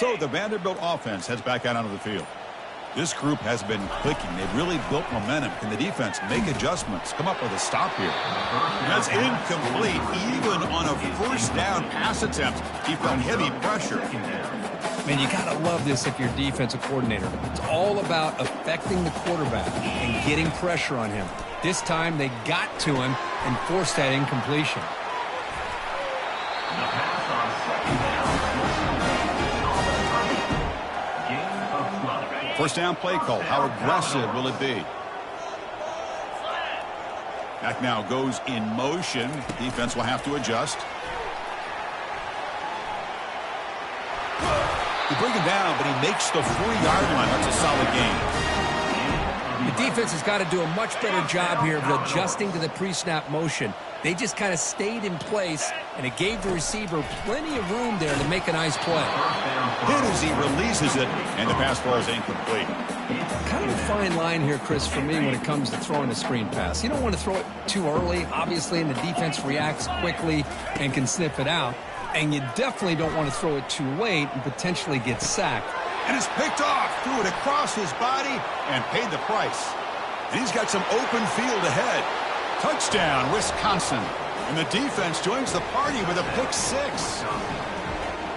So the Vanderbilt offense heads back out onto the field. This group has been clicking. They've really built momentum. Can the defense make adjustments? Come up with a stop here. That's incomplete. Even on a first down pass attempt, he felt heavy pressure. Man, you got to love this if you're a defensive coordinator. It's all about affecting the quarterback and getting pressure on him. This time they got to him and forced that incompletion. First down play call. How aggressive will it be? Back now goes in motion. Defense will have to adjust. They bring him down, but he makes the 40-yard line. That's a solid gain. The defense has got to do a much better job here of adjusting to the pre-snap motion. They just kind of stayed in place, and it gave the receiver plenty of room there to make a nice play. Hit as he releases it, and the pass ball is incomplete. Kind of a fine line here, Chris, for me when it comes to throwing a screen pass. You don't want to throw it too early, obviously, and the defense reacts quickly and can sniff it out. And you definitely don't want to throw it too late and potentially get sacked. And it's picked off, threw it across his body, and paid the price. And he's got some open field ahead. Touchdown, Wisconsin. And the defense joins the party with a pick six.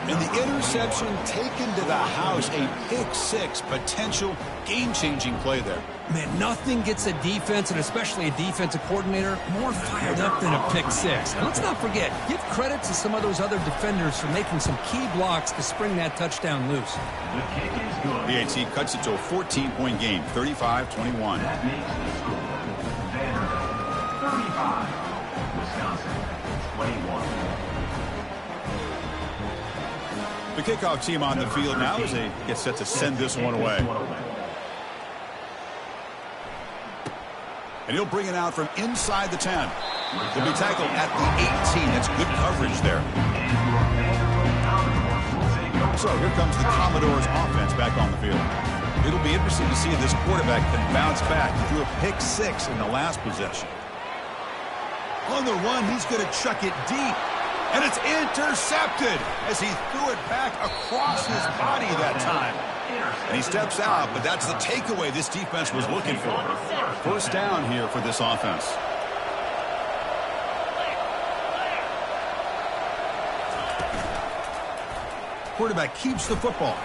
And the interception taken to the house, a pick six, potential game-changing play there. Man, nothing gets a defense, and especially a defensive coordinator, more fired up than a pick six. And let's not forget, give credit to some of those other defenders for making some key blocks to spring that touchdown loose. BAT cuts it to a 14-point game, 35-21. That makes the score Vanderbilt 35, Wisconsin 21. The kickoff team on the field now as they get set to send this one away. And he'll bring it out from inside the 10. He'll be tackled at the 18. That's good coverage there. So here comes the Commodores offense back on the field. It'll be interesting to see if this quarterback can bounce back. He threw a pick six in the last possession. On the run, he's going to chuck it deep. And it's intercepted as he threw it back across his body that time. And he steps out, but that's the takeaway this defense was looking for. First down here for this offense. Quarterback keeps the football.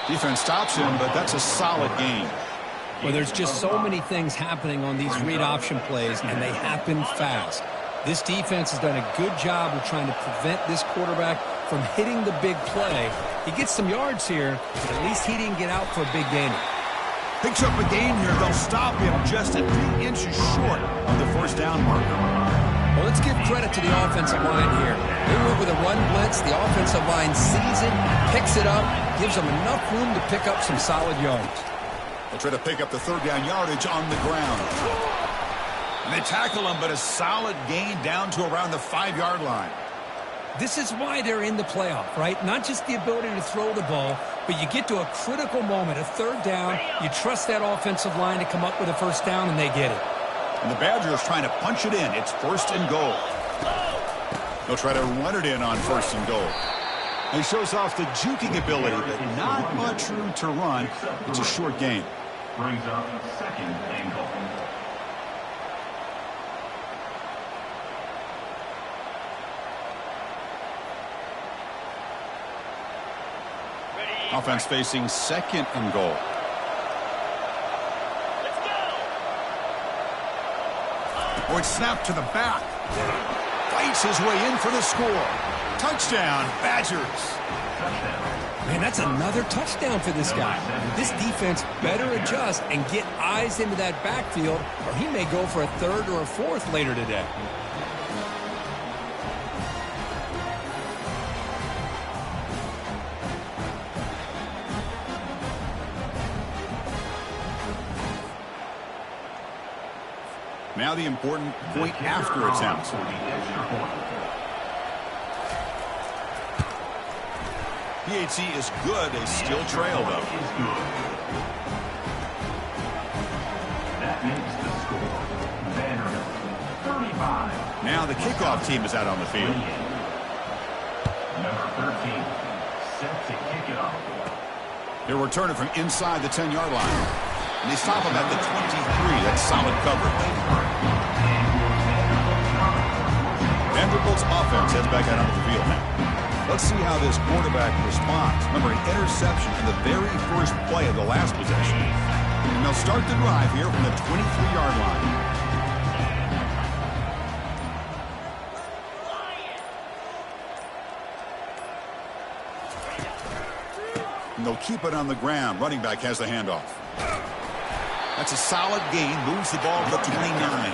Defense stops him, but that's a solid gain. Well, there's just so many things happening on these read option plays, and they happen fast. This defense has done a good job of trying to prevent this quarterback from hitting the big play. He gets some yards here, but at least he didn't get out for a big gainer. Picks up a gain here. They'll stop him just a few inches short of the first down marker. Well, let's give credit to the offensive line here. They went with a run blitz. The offensive line sees it, picks it up, gives them enough room to pick up some solid yards. They'll try to pick up the third down yardage on the ground. And they tackle him, but a solid gain down to around the 5-yard line. This is why they're in the playoff, right? Not just the ability to throw the ball, but you get to a critical moment, a third down, you trust that offensive line to come up with a first down, and they get it. And the Badgers trying to punch it in. It's first and goal. They'll try to run it in on first and goal. He shows off the juking ability, but not much room to run. It's a short gain. Brings up second and goal. Offense facing second and goal. Oh, it's snapped to the back. Fights his way in for the score. Touchdown, Badgers. Man, that's another touchdown for this guy. This defense better adjust and get eyes into that backfield, or he may go for a third or a fourth later today. Now the important point after attempt. BAT is good. They still trail, though. That makes the score Vanderbilt 35. Now the kickoff team is out on the field. Number 13, set to kick it off. He'll return it from inside the 10-yard line. And they stop him at the 23. That's solid coverage. Vanderbilt's offense heads back out onto the field now. Let's see how this quarterback responds. Remember, an interception in the very first play of the last possession. And they'll start the drive here from the 23-yard line. And they'll keep it on the ground. Running back has the handoff. That's a solid gain. Moves the ball to the 29.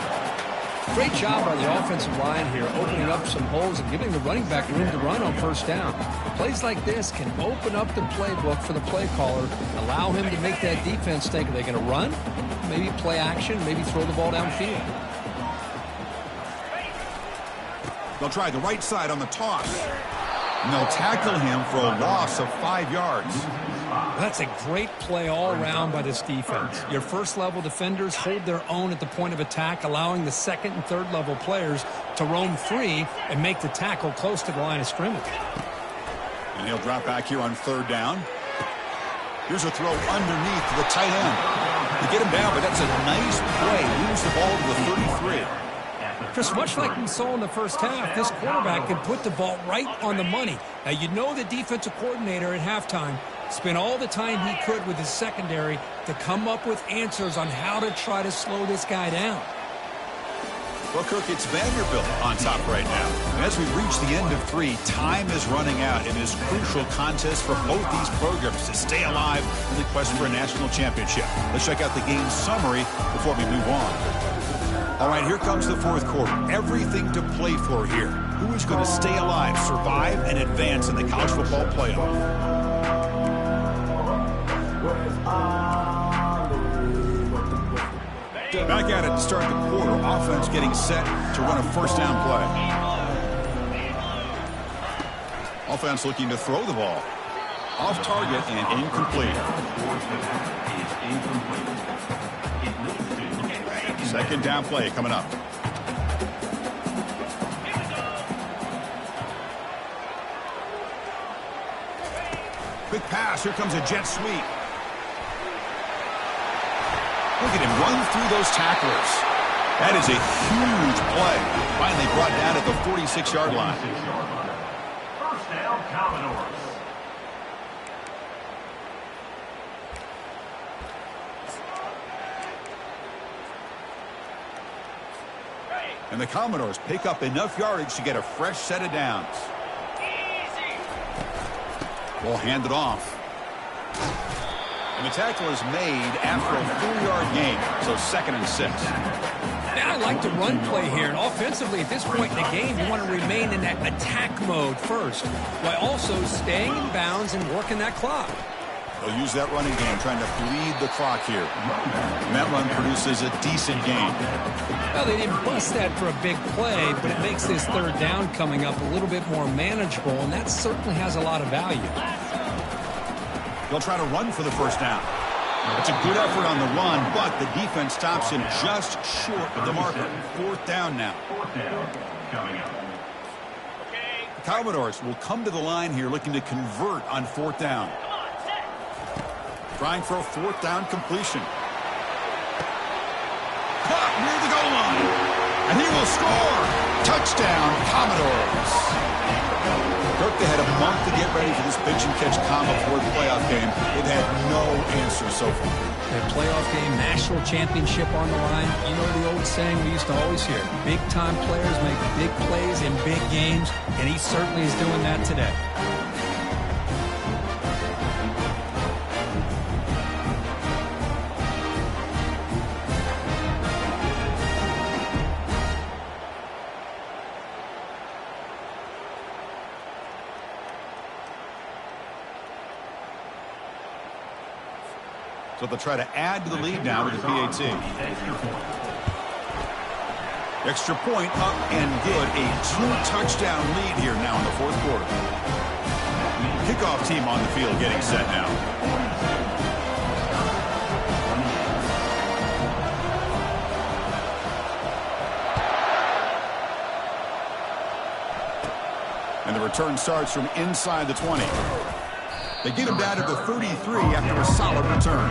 Great job by the offensive line here, opening up some holes and giving the running back room to run on first down. Plays like this can open up the playbook for the play caller, allow him to make that defense think, are they going to run? Maybe play action, maybe throw the ball downfield. They'll try the right side on the toss. And they'll tackle him for a loss of 5 yards. That's a great play all around by this defense. Your first-level defenders hold their own at the point of attack, allowing the second and third-level players to roam free and make the tackle close to the line of scrimmage. And he'll drop back here on third down. Here's a throw underneath to the tight end. To get him down, but that's a nice play. Moves the ball to the 33. Chris, much like we saw in the first half, this quarterback can put the ball right on the money. Now, you know the defensive coordinator at halftime spent all the time he could with his secondary to come up with answers on how to try to slow this guy down. Well, Kirk, it's Vanderbilt on top right now. And as we reach the end of 3, time is running out in this crucial contest for both these programs to stay alive in the quest for a national championship. Let's check out the game summary before we move on. All right, here comes the fourth quarter. Everything to play for here. Who is going to stay alive, survive, and advance in the college football playoff? Back at it to start the quarter. Offense getting set to run a first down play. Offense looking to throw the ball. Off target and incomplete. Second down play coming up. Quick pass. Here comes a jet sweep. Look at him run through those tacklers. That is a huge play. Finally brought down at the 46-yard line. First down, Commodores. And the Commodores pick up enough yardage to get a fresh set of downs. Ball handed off. And the tackle is made after a 4-yard gain, so 2nd and 6. Yeah, I like the run play here. And offensively, at this point in the game, you want to remain in that attack mode first, while also staying in bounds and working that clock. They'll use that running game, trying to bleed the clock here. And that run produces a decent gain. Well, they didn't bust that for a big play, but it makes this third down coming up a little bit more manageable, and that certainly has a lot of value. They'll try to run for the first down. It's a good effort on the run, but the defense stops him just short of the marker. 4th down now. 4th down coming up. The Commodores will come to the line here looking to convert on 4th down. Trying for a 4th down completion. Caught near the goal line. And he will score. Touchdown, Commodores. Kirk, they had a month to get ready for this pitch and catch combo for the playoff game. They've had no answer so far. Their playoff game, national championship on the line. You know the old saying we used to always hear. Big-time players make big plays in big games, and he certainly is doing that today. So they'll try to add to the lead now with the PAT. Extra point up and good. A 2-touchdown lead here now in the 4th quarter. Kickoff team on the field getting set now. And the return starts from inside the 20. They get him down to the 33 after a solid return.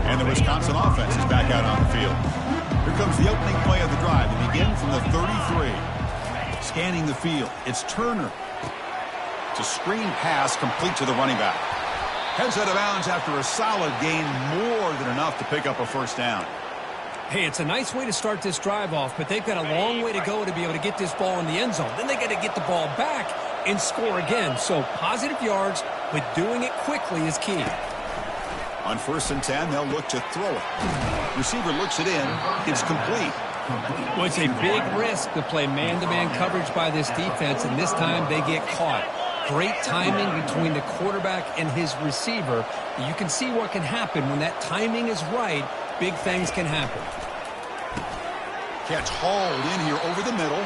And the Wisconsin offense is back out on the field. Here comes the opening play of the drive. They begin from the 33. Scanning the field. It's Turner. It's a screen pass complete to the running back. Heads out of bounds after a solid gain, more than enough to pick up a first down. Hey, it's a nice way to start this drive off, but they've got a long way to go to be able to get this ball in the end zone. Then they got to get the ball back and score again. So positive yards, but doing it quickly is key. On 1st and 10, they'll look to throw it. Receiver looks it in. It's complete. Well, it's a big risk to play man-to-man coverage by this defense, and this time they get caught. Great timing between the quarterback and his receiver. You can see what can happen when that timing is right. Big things can happen. Catch hauled in here over the middle,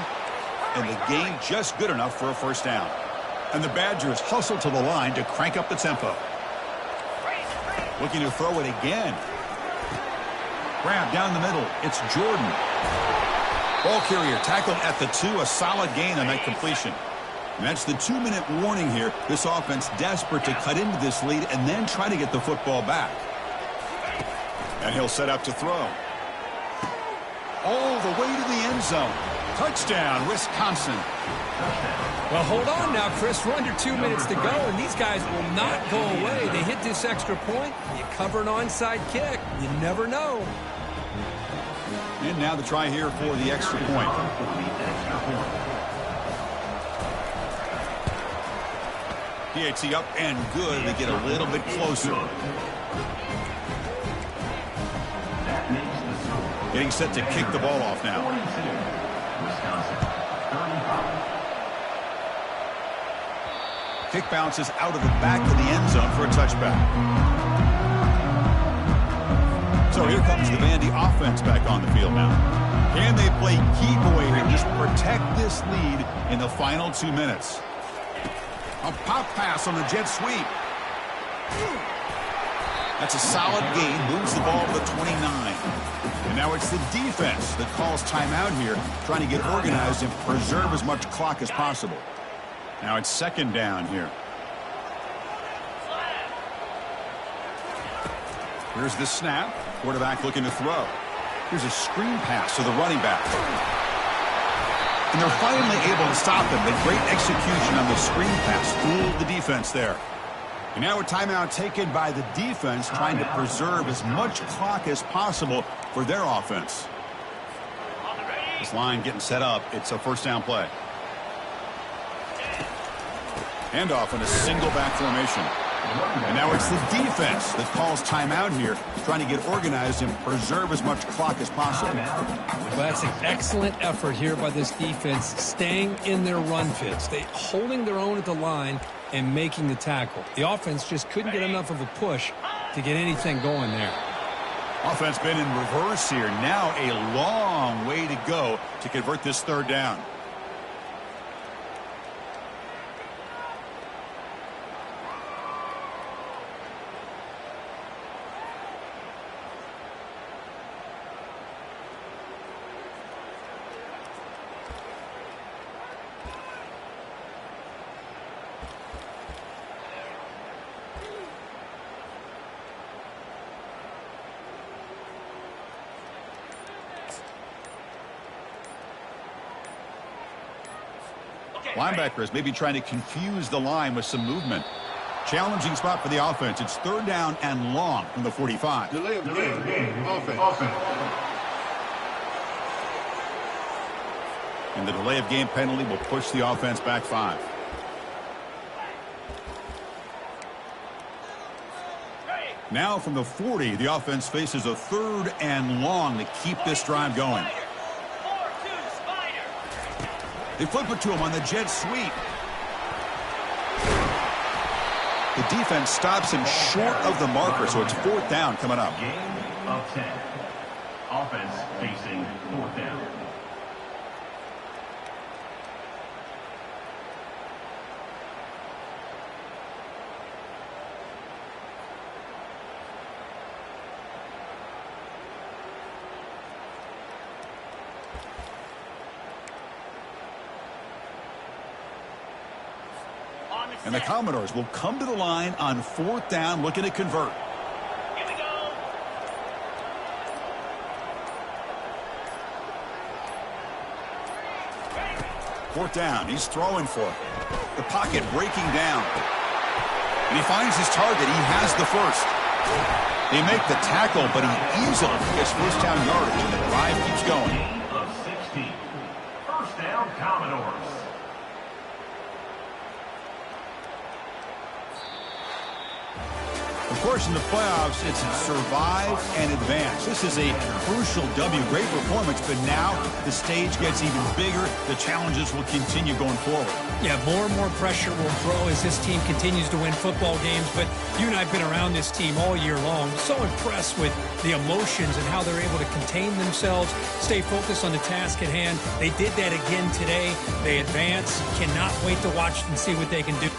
and the gain just good enough for a first down. And the Badgers hustle to the line to crank up the tempo. Looking to throw it again. Grab down the middle. It's Jordan. Ball carrier tackled at the 2. A solid gain on that completion. And that's the 2-minute warning here. This offense desperate to cut into this lead and then try to get the football back. And he'll set up to throw. All the way to the end zone. Touchdown, Wisconsin. Well, hold on now, Chris. We're under 2 minutes to go, and these guys will not go away. They hit this extra point. You cover an onside kick. You never know. And now the try here for the extra point. PAT up and good. They get a little bit closer. Getting set to kick the ball off now. Kick bounces out of the back of the end zone for a touchback. So here comes the Vandy offense back on the field now. Can they play keep away here and just protect this lead in the final 2 minutes? A pop pass on the jet sweep. That's a solid gain. Moves the ball to the 29. And now it's the defense that calls timeout here, trying to get organized and preserve as much clock as possible. Now it's 2nd down here. Here's the snap. Quarterback looking to throw. Here's a screen pass to the running back. And they're finally able to stop him. The great execution on the screen pass fooled the defense there. And now a timeout taken by the defense, trying to preserve as much clock as possible for their offense. This line getting set up. It's a first down play. Handoff in a single back formation. And now it's the defense that calls timeout here, trying to get organized and preserve as much clock as possible. Well, that's an excellent effort here by this defense, staying in their run fits. They holding their own at the line and making the tackle. The offense just couldn't get enough of a push to get anything going there. Offense been in reverse here. Now a long way to go to convert this 3rd down. Linebackers maybe trying to confuse the line with some movement. Challenging spot for the offense. It's 3rd down and long from the 45. Delay of game. Offense. And the delay of game penalty will push the offense back 5. Now from the 40, the offense faces a 3rd and long to keep this drive going. They flip it to him on the jet sweep. The defense stops him short of the marker, so it's 4th down coming up. Game of 10. Offense facing 4th down. And the Commodores will come to the line on 4th down, looking to convert. Here we go. Fourth down, he's throwing for it. The pocket breaking down. And he finds his target. He has the first. They make the tackle, but he easily gets first down yardage, and the drive keeps going. Gain of 16. First down, Commodores. Of course, in the playoffs, it's survive and advance. This is a crucial W. Great performance, but now the stage gets even bigger. The challenges will continue going forward. Yeah, more and more pressure will grow as this team continues to win football games. But you and I have been around this team all year long. So impressed with the emotions and how they're able to contain themselves, stay focused on the task at hand. They did that again today. They advance. Cannot wait to watch and see what they can do.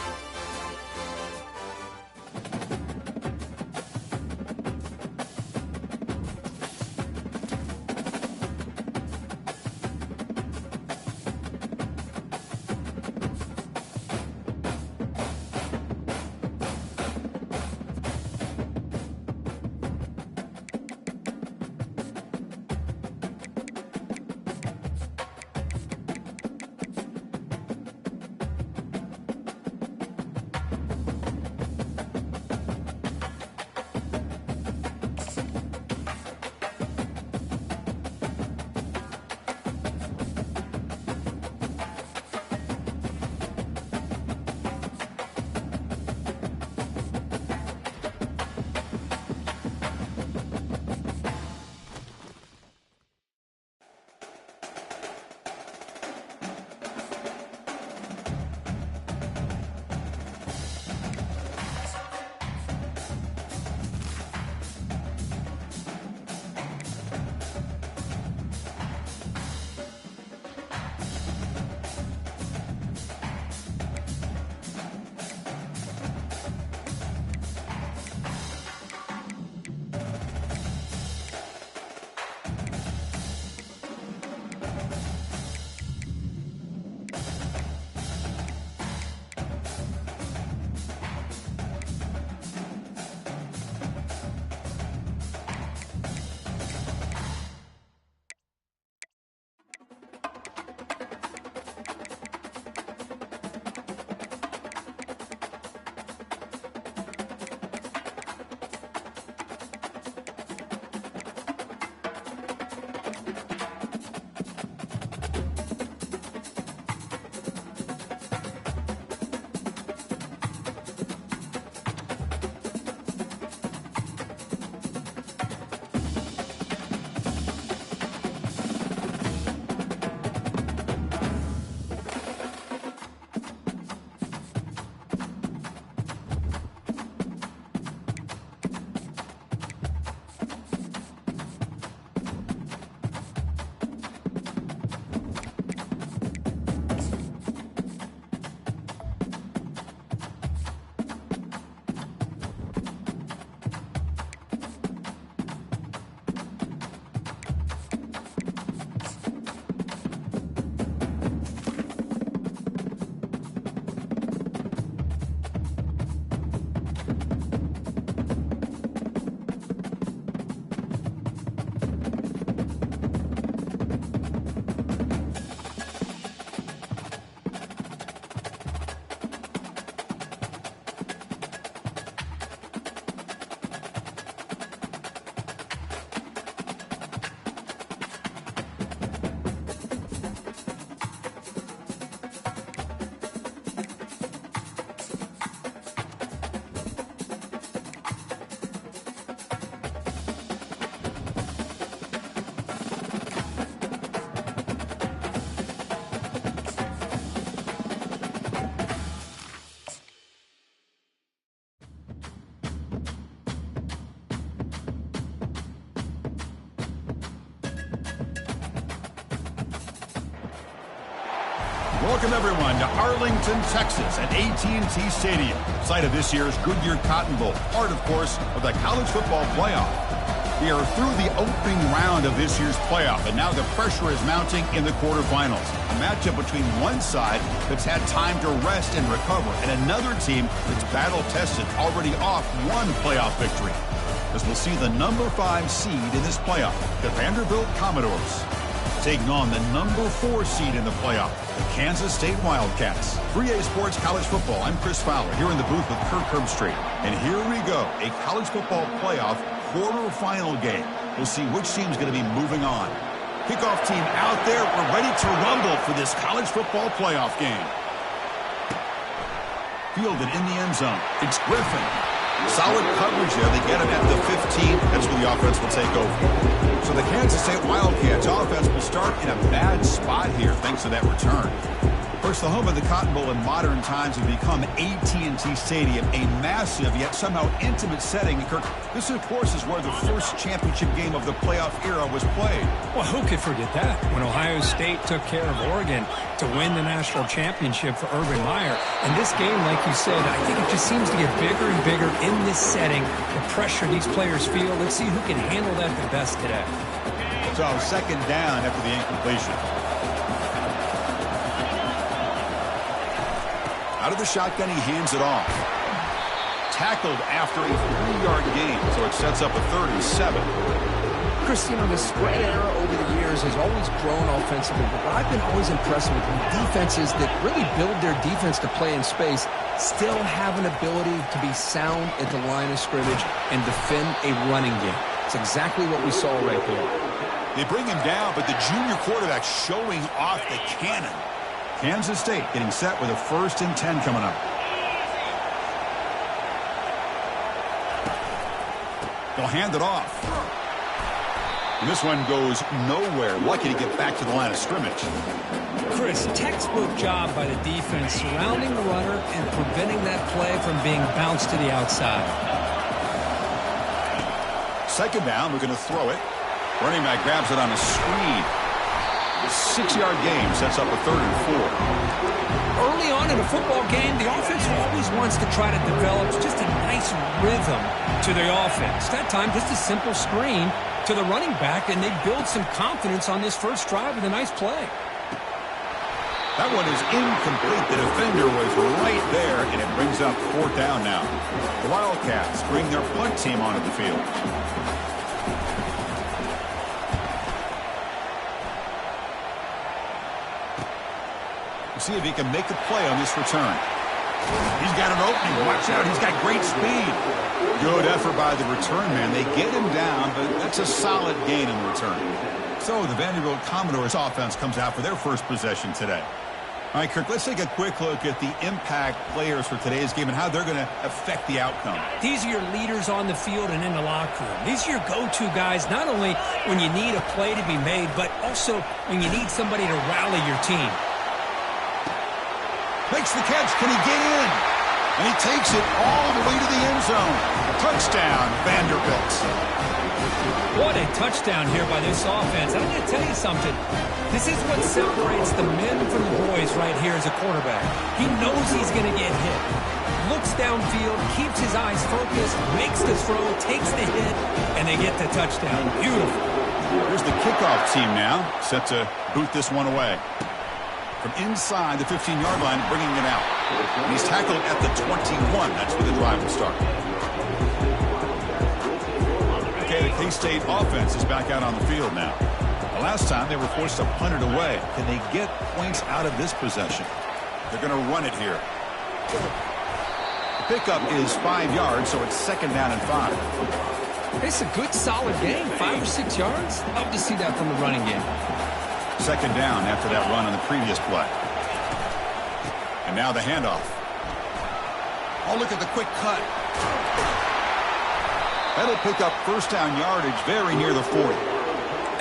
Welcome, everyone, to Arlington, Texas at AT&T Stadium, site of this year's Goodyear Cotton Bowl, part, of course, of the college football playoff. We are through the opening round of this year's playoff, and now the pressure is mounting in the quarterfinals. A matchup between one side that's had time to rest and recover, and another team that's battle-tested, already off one playoff victory. As we'll see the number 5 seed in this playoff, the Vanderbilt Commodores, taking on the number 4 seed in the playoff, the Kansas State Wildcats. 3A Sports College Football, I'm Chris Fowler, here in the booth with Kirk Herbstreit. And here we go, a college football playoff quarterfinal game. We'll see which team's going to be moving on. Kickoff team out there. We're ready to rumble for this college football playoff game. Fielded in the end zone. It's Griffin. Solid coverage there. They get him at the 15. That's where the offense will take over. So the Kansas State Wildcats offense will start in a bad spot here thanks to that return. Of course, the home of the Cotton Bowl in modern times has become AT&T Stadium, a massive yet somehow intimate setting. Kirk, this, of course, is where the first championship game of the playoff era was played. Well, who could forget that? When Ohio State took care of Oregon to win the national championship for Urban Meyer. And this game, like you said, I think it just seems to get bigger and bigger in this setting. The pressure these players feel. Let's see who can handle that the best today. So, second down after the incompletion. Out of the shotgun, he hands it off. Tackled after a 3-yard gain, so it sets up a 3rd and 7. Chris, you know, the spread era over the years has always grown offensively, but what I've been always impressed with defenses that really build their defense to play in space still have an ability to be sound at the line of scrimmage and defend a running game. It's exactly what we saw right there. They bring him down, but the junior quarterback showing off the cannon. Kansas State getting set with a 1st and 10 coming up. They'll hand it off. And this one goes nowhere. Lucky to get back to the line of scrimmage. Chris, textbook job by the defense surrounding the runner and preventing that play from being bounced to the outside. Second down, we're going to throw it. Running back grabs it on a screen. 6-yard game sets up a 3rd and 4. Early on in a football game, the offense always wants to try to develop just a nice rhythm to their offense. That time, just a simple screen to the running back, and they build some confidence on this first drive with a nice play. That one is incomplete. The defender was right there, and it brings up 4th down now. The Wildcats bring their punt team onto the field. See if he can make a play on this return. He's got an opening. Watch out. He's got great speed. Good effort by the return man. They get him down, but that's a solid gain in the return. So the Vanderbilt Commodores offense comes out for their first possession today. All right, Kirk, let's take a quick look at the impact players for today's game and how they're going to affect the outcome. These are your leaders on the field and in the locker room. These are your go-to guys, not only when you need a play to be made, but also when you need somebody to rally your team. Makes the catch. Can he get in? And he takes it all the way to the end zone. Touchdown, Vanderbilt. What a touchdown here by this offense. I'm going to tell you something. This is what separates the men from the boys right here as a quarterback. He knows he's going to get hit. Looks downfield, keeps his eyes focused, makes the throw, takes the hit, and they get the touchdown. Beautiful. Here's the kickoff team now, set to boot this one away. From inside the 15-yard line, bringing it out. And he's tackled at the 21. That's where the drive will start. Okay, the K-State offense is back out on the field now. The last time they were forced to punt it away. Can they get points out of this possession? They're going to run it here. The pickup is 5 yards, so it's 2nd down and 5. It's a good, solid game. 5 or 6 yards. Love to see that from the running game. 2nd down after that run on the previous play. And now the handoff. Oh, look at the quick cut. That'll pick up 1st down yardage very near the 40.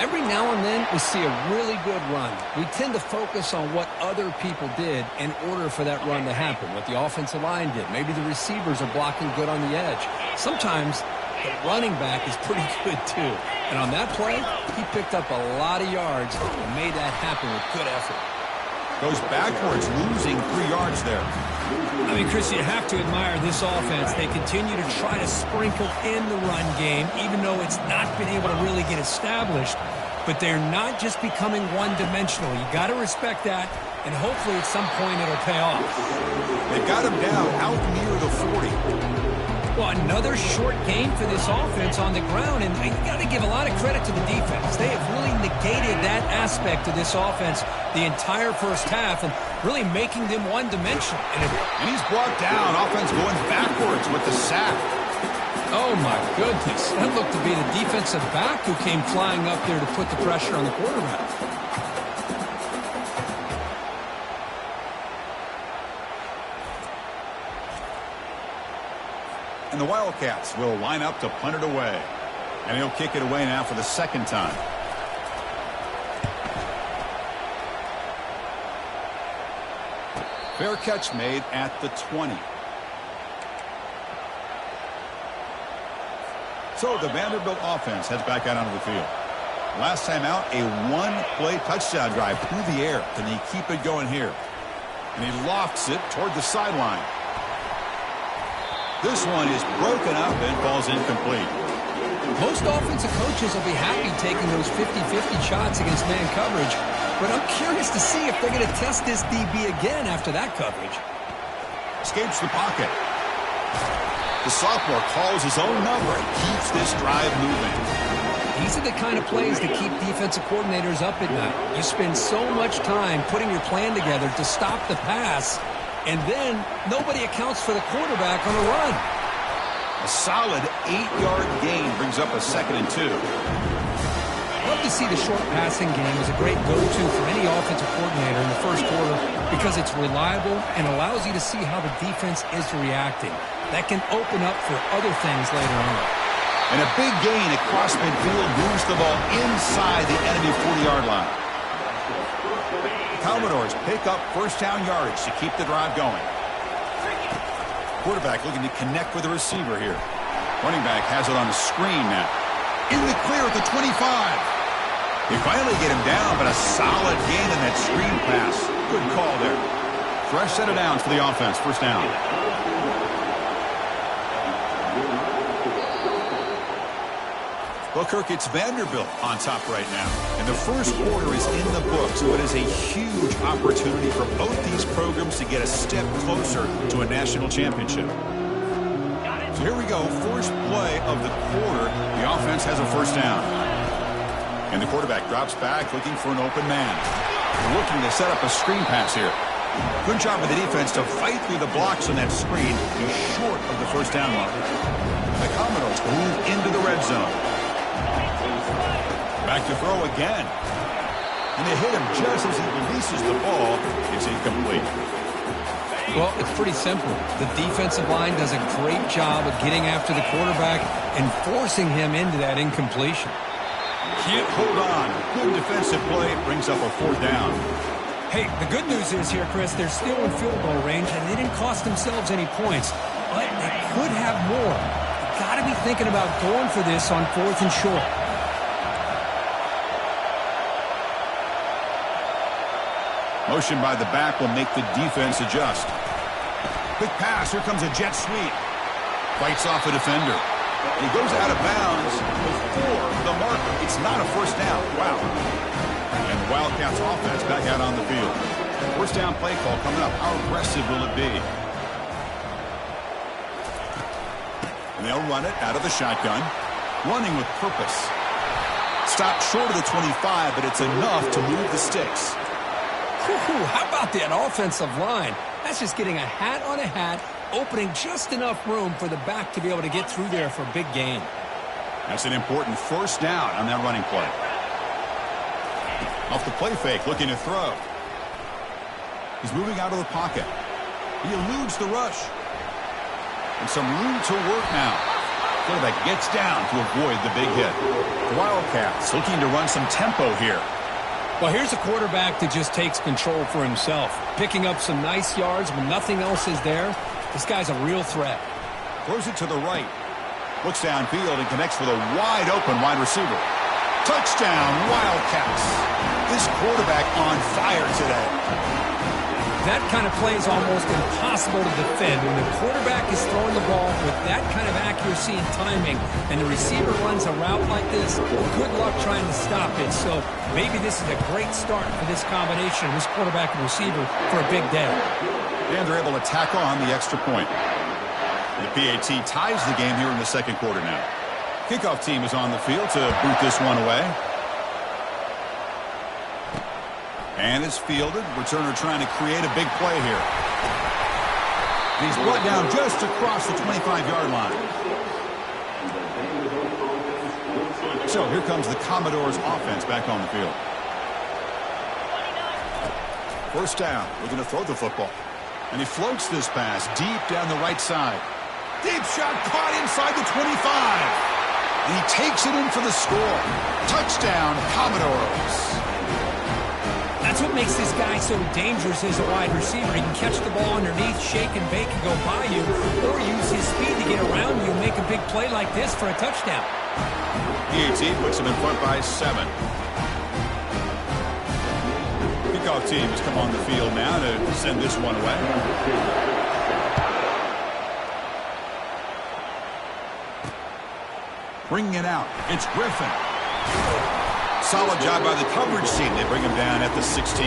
Every now and then we see a really good run. We tend to focus on what other people did in order for that run to happen, what the offensive line did. Maybe the receivers are blocking good on the edge. Sometimes the running back is pretty good too. And on that play, he picked up a lot of yards and made that happen with good effort. Goes backwards, losing 3 yards there. I mean, Chris, you have to admire this offense. They continue to try to sprinkle in the run game, even though it's not been able to really get established. But they're not just becoming one-dimensional. You got to respect that, and hopefully at some point it'll pay off. They got him down out near the 40. Well, another short game for this offense on the ground, and you got to give a lot of credit to the defense. They have really negated that aspect of this offense the entire first half and really making them one-dimensional. And he's brought down. Offense going backwards with the sack. Oh, my goodness. That looked to be the defensive back who came flying up there to put the pressure on the quarterback. And the Wildcats will line up to punt it away. And he'll kick it away now for the second time. Fair catch made at the 20. So the Vanderbilt offense heads back out onto the field. Last time out, a one-play touchdown drive through the air. Can he keep it going here? And he lofts it toward the sideline. This one is broken up and falls incomplete. Most offensive coaches will be happy taking those 50-50 shots against man coverage, but I'm curious to see if they're going to test this DB again after that coverage. Escapes the pocket. The sophomore calls his own number and keeps this drive moving. These are the kind of plays that keep defensive coordinators up at night. You spend so much time putting your plan together to stop the pass, and then nobody accounts for the quarterback on a run. A solid 8-yard gain brings up a 2nd and 2. Love to see the short passing game as a great go-to for any offensive coordinator in the first quarter because it's reliable and allows you to see how the defense is reacting. That can open up for other things later on. And a big gain across midfield moves the ball inside the enemy 40-yard line. Commodores pick up first down yardage to keep the drive going. Quarterback looking to connect with the receiver here. Running back has it on the screen now. In the clear at the 25. They finally get him down, but a solid gain in that screen pass. Good call there. Fresh set of downs for the offense. First down. Well, Kirk, it's Vanderbilt on top right now. And the first quarter is in the books, so it is a huge opportunity for both these programs to get a step closer to a national championship. So here we go, first play of the quarter. The offense has a first down. And the quarterback drops back looking for an open man. Looking to set up a screen pass here. Good job of the defense to fight through the blocks on that screen. He's short of the first down mark. The Commodores move into the red zone. Back to throw again. And they hit him just as he releases the ball. It's incomplete. Well, it's pretty simple. The defensive line does a great job of getting after the quarterback and forcing him into that incompletion. Can't hold on. Good defensive play brings up a fourth down. Hey, the good news is here, Chris, they're still in field goal range, and they didn't cost themselves any points. But they could have more. You've got to be thinking about going for this on 4th and short. Motion by the back will make the defense adjust. Quick pass. Here comes a jet sweep. Fights off a defender. He goes out of bounds before the marker. It's not a first down. Wow. And the Wildcats offense back out on the field. First down play call coming up. How aggressive will it be? And they'll run it out of the shotgun. Running with purpose. Stopped short of the 25, but it's enough to move the sticks. How about that offensive line? That's just getting a hat on a hat, opening just enough room for the back to be able to get through there for a big gain. That's an important first down on that running play. Off the play fake, looking to throw. He's moving out of the pocket. He eludes the rush. And some room to work now. Quarterback gets down to avoid the big hit. The Wildcats looking to run some tempo here. Well, here's a quarterback that just takes control for himself. Picking up some nice yards when nothing else is there. This guy's a real threat. Throws it to the right. Looks downfield and connects with a wide-open wide receiver. Touchdown, Wildcats. This quarterback on fire today. That kind of play is almost impossible to defend. When the quarterback is throwing the ball with that kind of accuracy and timing, and the receiver runs a route like this, good luck trying to stop it. So maybe this is a great start for this combination, this quarterback and receiver, for a big day. And they're able to tack on the extra point. The PAT ties the game here in the second quarter now. Kickoff team is on the field to boot this one away. And it's fielded. Returner trying to create a big play here. And he's brought down just across the 25-yard line. So here comes the Commodores offense back on the field. First down. Looking to throw the football. And he floats this pass deep down the right side. Deep shot caught inside the 25. And he takes it in for the score. Touchdown, Commodores. That's what makes this guy so dangerous as a wide receiver. He can catch the ball underneath, shake and bake and go by you, or use his speed to get around you and make a big play like this for a touchdown. PAT puts him in front by 7. Kickoff team has come on the field now to send this one away. Bringing it out, it's Griffin. Solid job by the coverage team. They bring him down at the 16.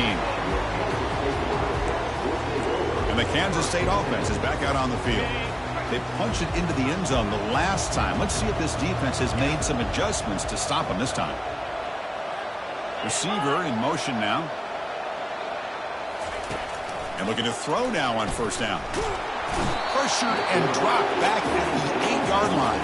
And the Kansas State offense is back out on the field. They punched it into the end zone the last time. Let's see if this defense has made some adjustments to stop them this time. Receiver in motion now. And looking to throw now on first down. Pressured and dropped back at the 8-yard line.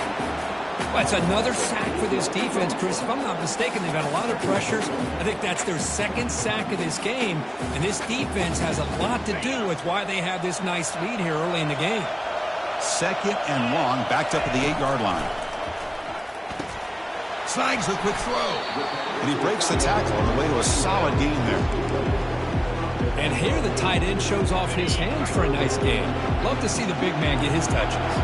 Well, it's another sack for this defense, Chris. If I'm not mistaken, they've had a lot of pressures. I think that's their second sack of this game. And this defense has a lot to do with why they have this nice lead here early in the game. Second and long, backed up at the 8-yard line. Snags a quick throw. And he breaks the tackle on the way to a solid gain there. And here the tight end shows off his hands for a nice gain. Love to see the big man get his touches.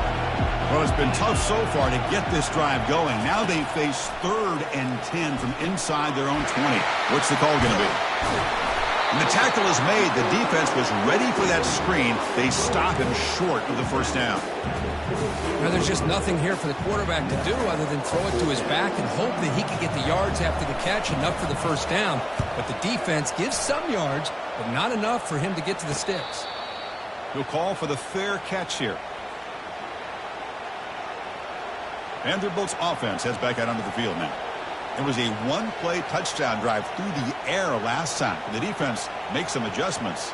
Well, it's been tough so far to get this drive going. Now they face 3rd and 10 from inside their own 20. What's the call going to be? When the tackle is made, the defense was ready for that screen. They stop him short of the first down. Now, there's just nothing here for the quarterback to do other than throw it to his back and hope that he can get the yards after the catch, enough for the first down. But the defense gives some yards, but not enough for him to get to the sticks. He'll call for the fair catch here. Vanderbilt's offense heads back out onto the field now. It was a one-play touchdown drive through the air last time. The defense makes some adjustments.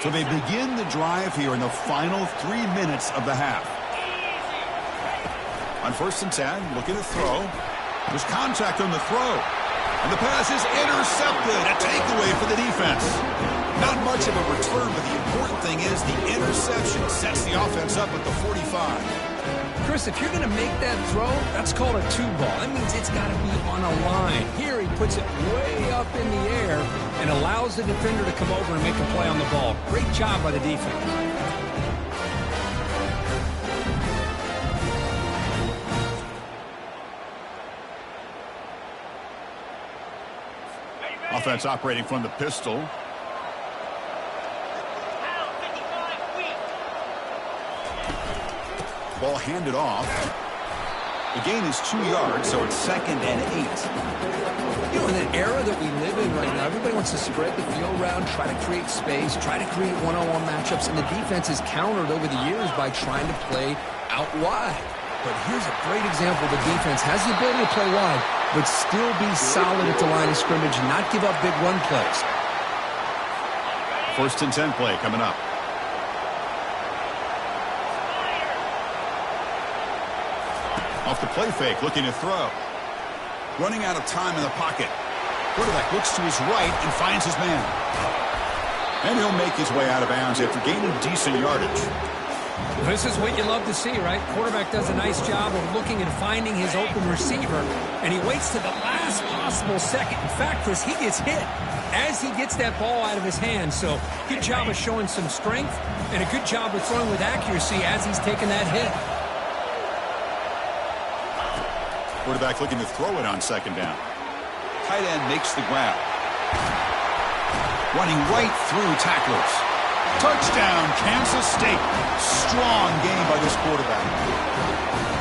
So they begin the drive here in the final 3 minutes of the half. On 1st and 10, looking to throw. There's contact on the throw. And the pass is intercepted. A takeaway for the defense. Not much of a return, but the important thing is the interception sets the offense up at the 45. Chris, if you're going to make that throw, that's called a 2-ball. That means it's got to be on a line. Here he puts it way up in the air and allows the defender to come over and make a play on the ball. Great job by the defense. Offense operating from the pistol. Ball handed off. The gain is 2 yards, so it's 2nd and 8. You know, in an era that we live in right now, everybody wants to spread the field around, try to create space, try to create one-on-one matchups, and the defense is countered over the years by trying to play out wide. But here's a great example. The defense has the ability to play wide, but still be solid at the line of scrimmage and not give up big run plays. 1st and 10 play coming up. Off the play fake, looking to throw. Running out of time in the pocket. Quarterback looks to his right and finds his man. And he'll make his way out of bounds after gaining decent yardage. This is what you love to see, right? Quarterback does a nice job of looking and finding his open receiver, and he waits to the last possible second. In fact, Chris, he gets hit as he gets that ball out of his hands. So good job of showing some strength and a good job of throwing with accuracy as he's taking that hit. Quarterback looking to throw it on 2nd down. Tight end makes the grab. running right through tacklers. Touchdown, Kansas State. Strong game by this quarterback.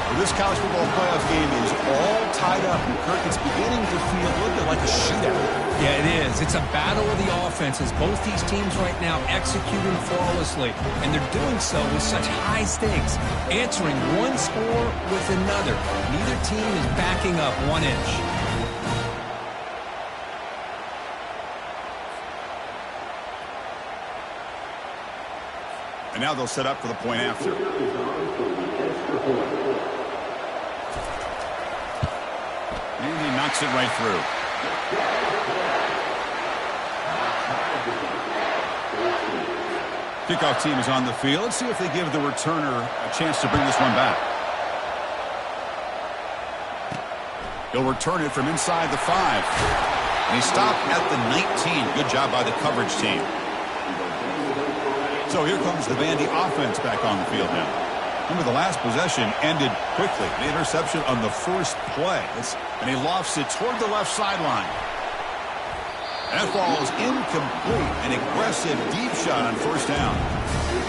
Well, this college football playoff game is all tied up. And Kirk, it's beginning to feel a little bit like a shootout. Yeah, it is. It's a battle of the offenses. Both these teams right now executing flawlessly, and they're doing so with such high stakes, answering one score with another. Neither team is backing up 1 inch. And now they'll set up for the point after. And he knocks it right through. Kickoff team is on the field. Let's see if they give the returner a chance to bring this one back. He'll return it from inside the 5. And he stopped at the 19. Good job by the coverage team. So here comes the Vandy offense back on the field now. Remember, the last possession ended quickly. The interception on the first play. And he lofts it toward the left sideline. That ball is incomplete. An aggressive deep shot on first down.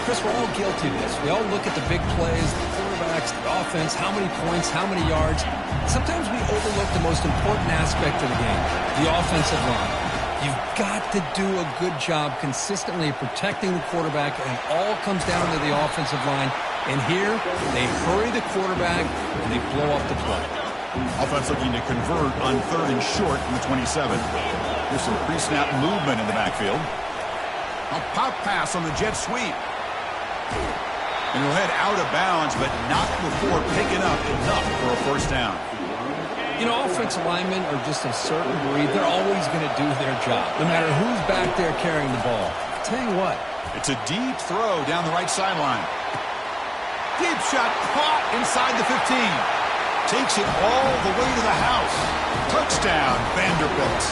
Chris, we're all guilty of this. We all look at the big plays, the quarterbacks, the offense, how many points, how many yards. Sometimes we overlook the most important aspect of the game, the offensive line. You've got to do a good job consistently protecting the quarterback, and it all comes down to the offensive line. And here, they hurry the quarterback, and they blow up the play. Offense looking to convert on 3rd and short from the 27. Here's some pre-snap movement in the backfield. A pop pass on the jet sweep. And he'll head out of bounds, but not before picking up enough for a first down. You know, offensive linemen are just a certain breed. They're always going to do their job, no matter who's back there carrying the ball. I'll tell you what. It's a deep throw down the right sideline. Deep shot caught inside the 15. Takes it all the way to the house. Touchdown, Vanderbilt.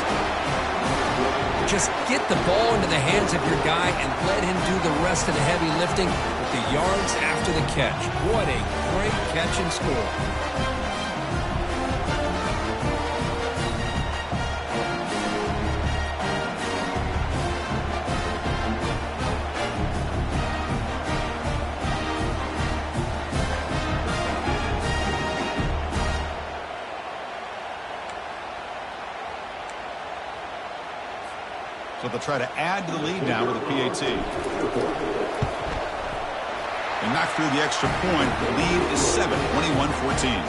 Just get the ball into the hands of your guy and let him do the rest of the heavy lifting with the yards after the catch. What a great catch and score. So they'll try to add to the lead now with a PAT. They knock through the extra point. The lead is 7, 21-14.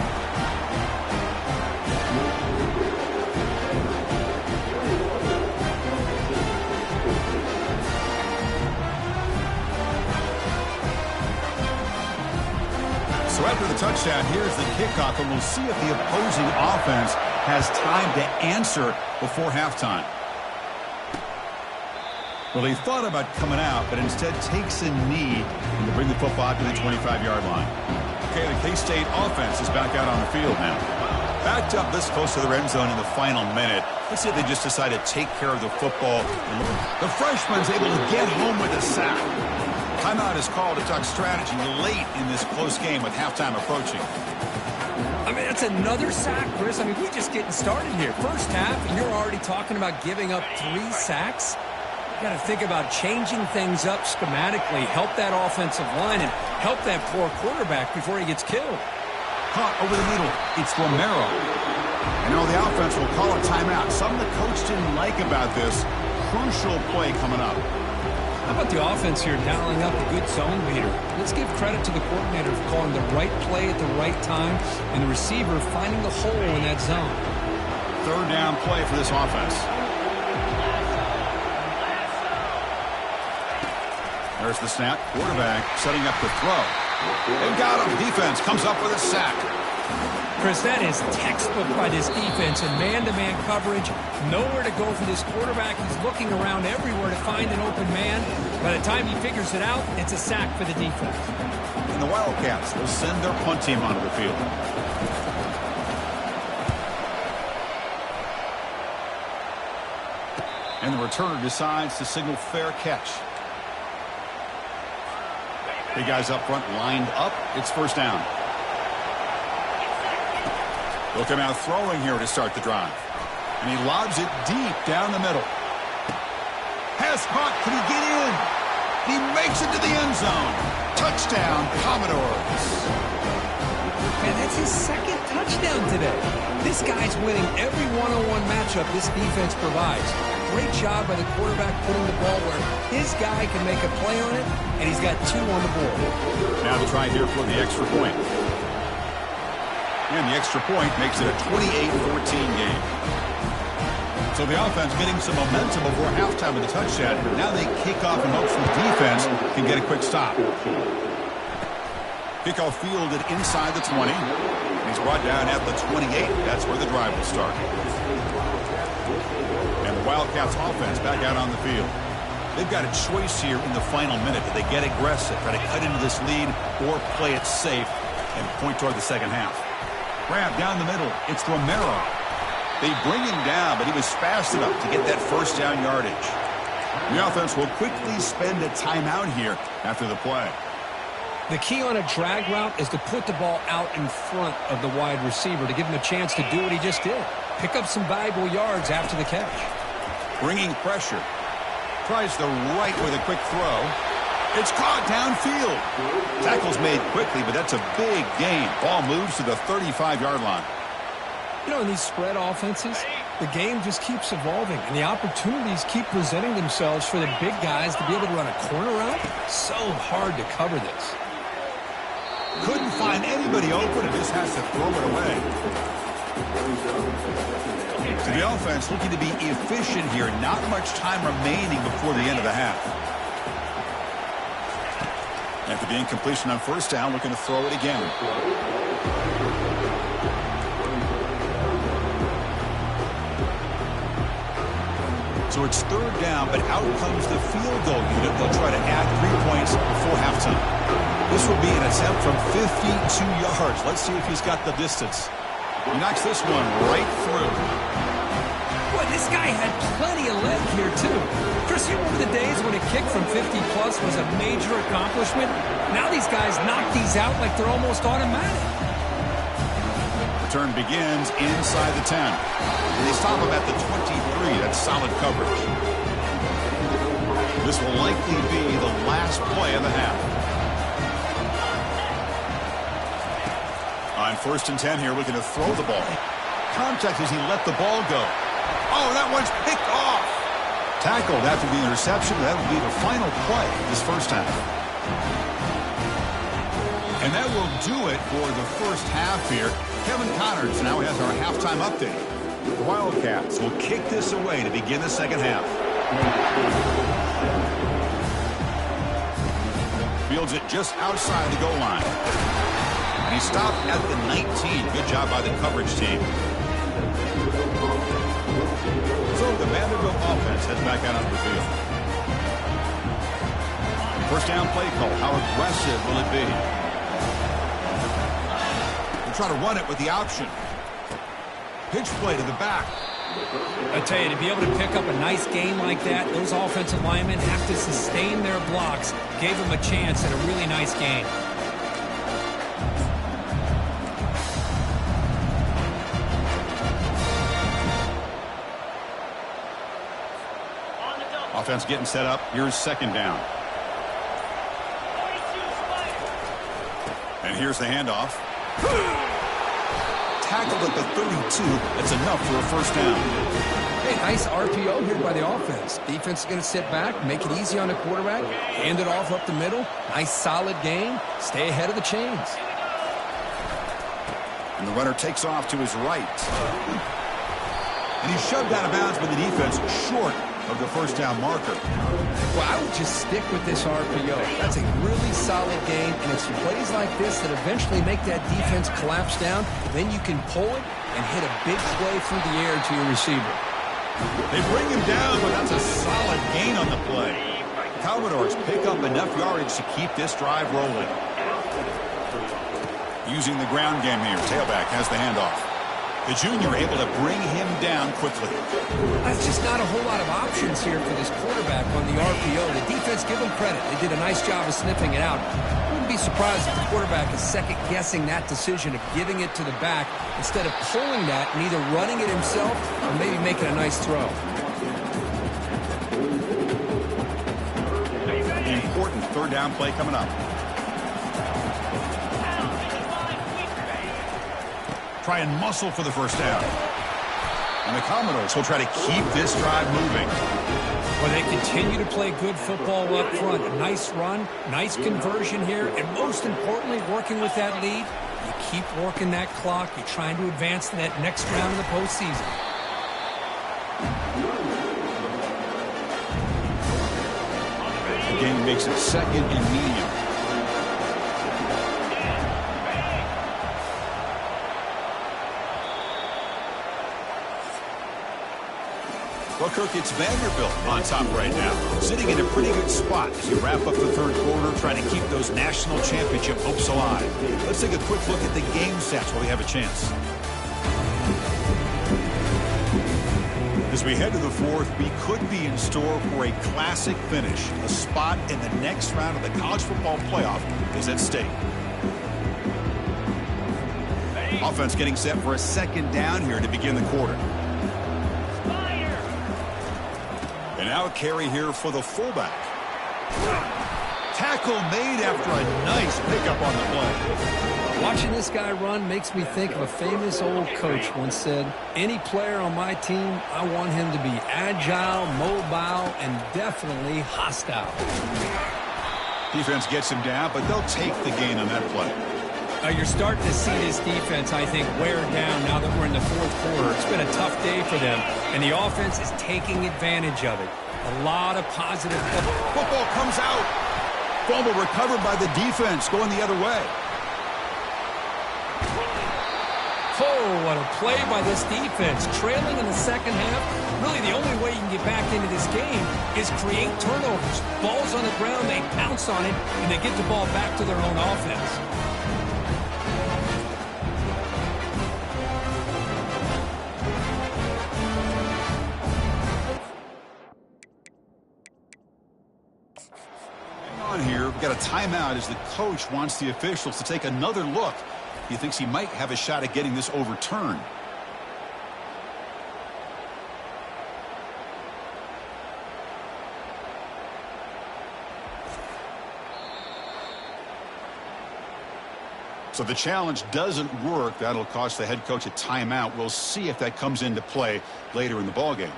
So after the touchdown, here's the kickoff, and we'll see if the opposing offense has time to answer before halftime. Well, he thought about coming out, but instead takes a knee and to bring the football to the 25-yard line. Okay, the K-State offense is back out on the field now. Backed up this close to the red zone in the final minute. Let's see if they just decide to take care of the football. The freshman's able to get home with a sack. Timeout is called to talk strategy late in this close game with halftime approaching. I mean, that's another sack, Chris. I mean, we're just getting started here. First half, and you're already talking about giving up 3 sacks? You got to think about changing things up schematically, help that offensive line, and help that poor quarterback before he gets killed. Caught over the middle. It's Romero. And now the offense will call a timeout. Something the coach didn't like about this. Crucial play coming up. How about the offense here dialing up a good zone reader? Let's give credit to the coordinator for calling the right play at the right time and the receiver finding the hole in that zone. 3rd down play for this offense. There's the snap. Quarterback setting up the throw. They've got him. Defense comes up with a sack. Chris, that is textbook by this defense in man-to-man coverage. Nowhere to go for this quarterback. He's looking around everywhere to find an open man. By the time he figures it out, it's a sack for the defense. And the Wildcats will send their punt team onto the field. And the returner decides to signal fair catch. Big guys up front lined up. It's first down. They'll come out throwing here to start the drive. And he lobs it deep down the middle. Has pass caught. Can he get in? He makes it to the end zone. Touchdown, Commodores. Man, that's his second touchdown today. This guy's winning every one-on-one matchup this defense provides. Great job by the quarterback putting the ball where his guy can make a play on it, and he's got 2 on the board. Now to try here for the extra point. And the extra point makes it a 28-14 game. So the offense getting some momentum before halftime with the touchdown. Now they kick off in hopes the defense can get a quick stop. Kickoff fielded inside the 20. He's brought down at the 28. That's where the drive will start. And the Wildcats offense back out on the field. They've got a choice here in the final minute. Do they get aggressive, try to cut into this lead, or play it safe and point toward the second half? Grab down the middle. It's Romero. They bring him down, but he was fast enough to get that first down yardage. The offense will quickly spend a timeout here after the play. The key on a drag route is to put the ball out in front of the wide receiver to give him a chance to do what he just did. Pick up some valuable yards after the catch. Bringing pressure. Tries the right with a quick throw. It's caught downfield. Tackle's made quickly, but that's a big gain. Ball moves to the 35-yard line. You know, in these spread offenses, the game just keeps evolving, and the opportunities keep presenting themselves for the big guys to be able to run a corner route. So hard to cover this. Couldn't find anybody open and just has to throw it away. So the offense looking to be efficient here. Not much time remaining before the end of the half. After the incompletion on first down, looking to throw it again. So it's third down, but out comes the field goal unit. They'll try to add 3 points before halftime. This will be an attempt from 52 yards. Let's see if he's got the distance. He knocks this one right through. Boy, this guy had plenty of leg here, too. Chris, you remember the days when a kick from 50-plus was a major accomplishment? Now these guys knock these out like they're almost automatic. Return begins inside the 10. And they stop him at the 23. That's solid coverage. This will likely be the last play of the half. On 1st and 10 here, looking to throw the ball. Contact as he let the ball go. Oh, that one's picked off. Tackled after the interception. That will be the final play this first half. And that will do it for the first half here. Kevin Connors now has our halftime update. The Wildcats will kick this away to begin the second half. Fields it just outside the goal line. And he stopped at the 19. Good job by the coverage team. So the Vanderbilt offense heads back out onto the field. First down play call. How aggressive will it be? They'll try to run it with the option. Pitch play to the back. I tell you, to be able to pick up a nice game like that, those offensive linemen have to sustain their blocks. Gave them a chance at a really nice game. Offense getting set up. Here's second down. And here's the handoff. Tackled at the 32. That's enough for a first down. Hey, nice RPO here by the offense. Defense is going to sit back, make it easy on the quarterback, hand it off up the middle. Nice solid gain. Stay ahead of the chains. And the runner takes off to his right. And he's shoved out of bounds by the defense short of the first down marker. Well, I would just stick with this RPO. That's a really solid game, and it's plays like this that eventually make that defense collapse down. Then you can pull it and hit a big play through the air to your receiver. They bring him down, but that's a solid gain on the play. Commodores pick up enough yardage to keep this drive rolling. Using the ground game here, tailback has the handoff. The junior able to bring him down quickly. That's just not a whole lot of options here for this quarterback on the RPO. The defense, give them credit. They did a nice job of sniffing it out. I wouldn't be surprised if the quarterback is second-guessing that decision of giving it to the back instead of pulling that and either running it himself or maybe making a nice throw. important third down play coming up. Try and muscle for the first down. And the Commodores will try to keep this drive moving. Well, they continue to play good football up front. Nice run, nice conversion here, and most importantly, working with that lead, you keep working that clock. You're trying to advance to that next round of the postseason. The game makes it second and medium. Well, Kirk, it's Vanderbilt on top right now, sitting in a pretty good spot as you wrap up the third quarter, trying to keep those national championship hopes alive. Let's take a quick look at the game stats while we have a chance. As we head to the fourth, we could be in store for a classic finish. A spot in the next round of the college football playoff is at stake. Offense getting set for a second down here to begin the quarter. And now a carry here for the fullback. Tackle made after a nice pickup on the play. Watching this guy run makes me think of a famous old coach once said, any player on my team, I want him to be agile, mobile, and definitely hostile. Defense gets him down, but they'll take the gain on that play. You're starting to see this defense, I think, wear down now that we're in the fourth quarter. It's been a tough day for them, and the offense is taking advantage of it. A lot of positive. Football comes out. Fumble recovered by the defense, going the other way. Oh, what a play by this defense. Trailing in the second half. Really, the only way you can get back into this game is create turnovers. Ball's on the ground, they pounce on it, and they get the ball back to their own offense. Here, we've got a timeout as the coach wants the officials to take another look. He thinks he might have a shot at getting this overturned. So the challenge doesn't work. That'll cost the head coach a timeout. We'll see if that comes into play later in the ballgame.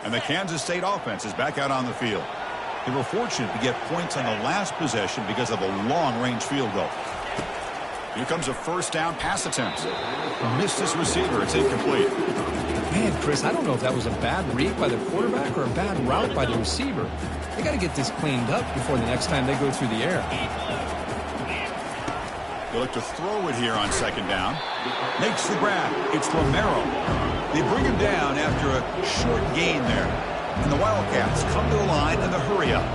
And the Kansas State offense is back out on the field. They were fortunate to get points on the last possession because of a long-range field goal. Here comes a first down pass attempt. Missed his receiver. It's incomplete. Man, Chris, I don't know if that was a bad read by the quarterback or a bad route by the receiver. They got to get this cleaned up before the next time they go through the air. They look to throw it here on second down. Makes the grab. It's Romero. They bring him down after a short gain there. And the Wildcats come to the line in the hurry-up.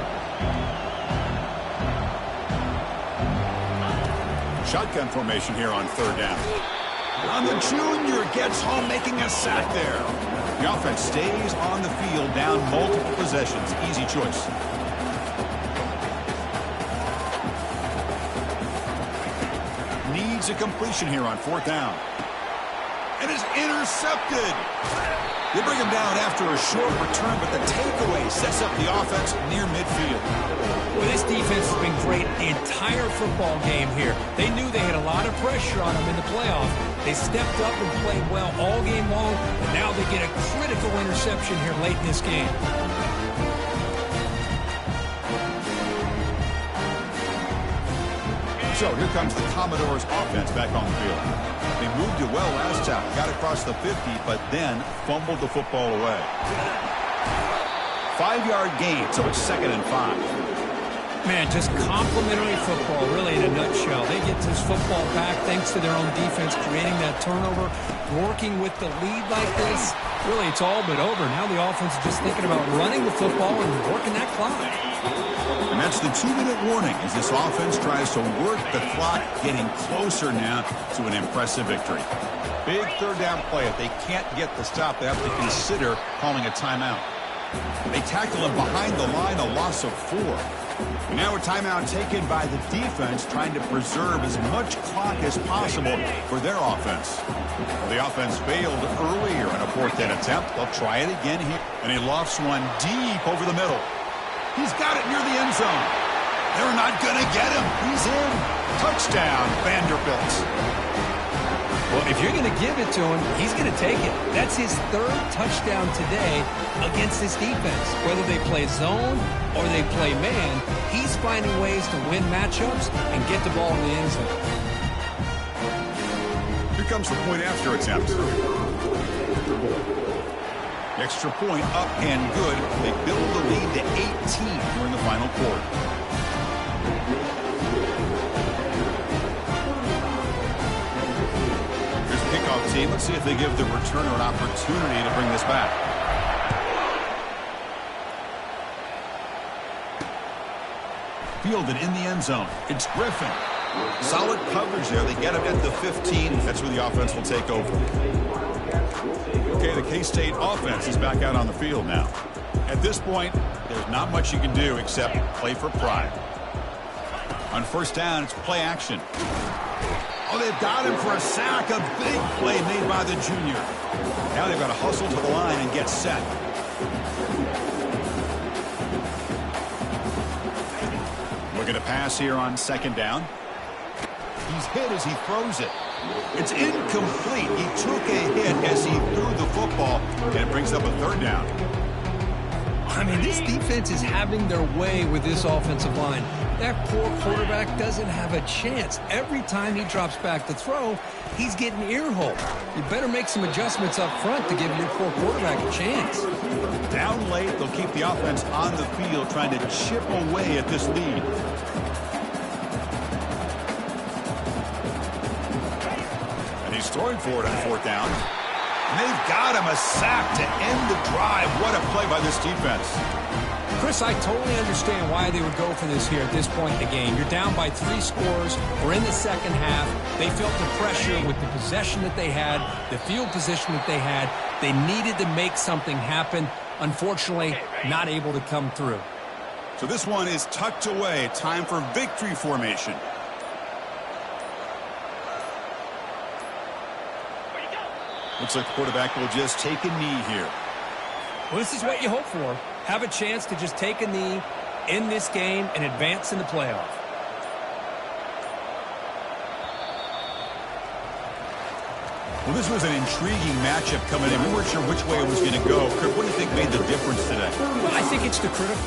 Shotgun formation here on third down. And the junior gets home making a sack there. The offense stays on the field down multiple possessions. Easy choice. Needs a completion here on fourth down. And is intercepted. They bring him down after a short return, but the takeaway sets up the offense near midfield. Well, this defense has been great the entire football game here. They knew they had a lot of pressure on them in the playoff. They stepped up and played well all game long, and now they get a critical interception here late in this game. So here comes the Commodores offense back on the field. They moved it well last time, got across the 50, but then fumbled the football away. 5-yard gain, so it's 2nd and 5. Man, just complimentary football, really, in a nutshell. They get this football back thanks to their own defense, creating that turnover, working with the lead like this. Really, it's all but over. Now the offense is just thinking about running the football and working that clock. And that's the 2-minute warning as this offense tries to work the clock, getting closer now to an impressive victory. Big third down play. If they can't get the stop, they have to consider calling a timeout. They tackle him behind the line, a loss of 4. Now a timeout taken by the defense, trying to preserve as much clock as possible for their offense. Well, the offense failed earlier in a 4th down attempt. They'll try it again here. And he lofts one deep over the middle. He's got it near the end zone. They're not going to get him. He's in. Touchdown, Vanderbilt. Well, if you're going to give it to him, he's going to take it. That's his 3rd touchdown today against this defense. Whether they play zone or they play man, he's finding ways to win matchups and get the ball in the end zone. Here comes the point after attempt. Extra point up and good. They build the lead to 18 during the final quarter. Kickoff team. Let's see if they give the returner an opportunity to bring this back. Fielded in the end zone. It's Griffin. Solid coverage there. They get him at the 15. That's where the offense will take over. Okay, the K-State offense is back out on the field now. At this point, there's not much you can do except play for pride. On 1st down, it's play action. Oh, they've got him for a sack. A big play made by the junior. Now they've got to hustle to the line and get set. Looking to pass here on 2nd down. He's hit as he throws it. It's incomplete. He took a hit as he threw the football, and it brings up a 3rd down. I mean, this defense is having their way with this offensive line. That poor quarterback doesn't have a chance. Every time he drops back to throw, he's getting ear-holed. You better make some adjustments up front to give your poor quarterback a chance. Down late, they'll keep the offense on the field, trying to chip away at this lead. And he's throwing for it on 4th down. And they've got him a sack to end the drive. What a play by this defense. Chris, I totally understand why they would go for this here at this point in the game. You're down by 3 scores. We're in the 2nd half. They felt the pressure with the possession that they had, the field position that they had. They needed to make something happen. Unfortunately, not able to come through. So this one is tucked away. Time for victory formation. Looks like the quarterback will just take a knee here. Well, this is what you hope for. Have a chance to just take a knee in this game and advance in the playoff. Well, this was an intriguing matchup coming in. We weren't sure which way it was going to go. Kirk, what do you think made the difference today? Well, I think it's the critical.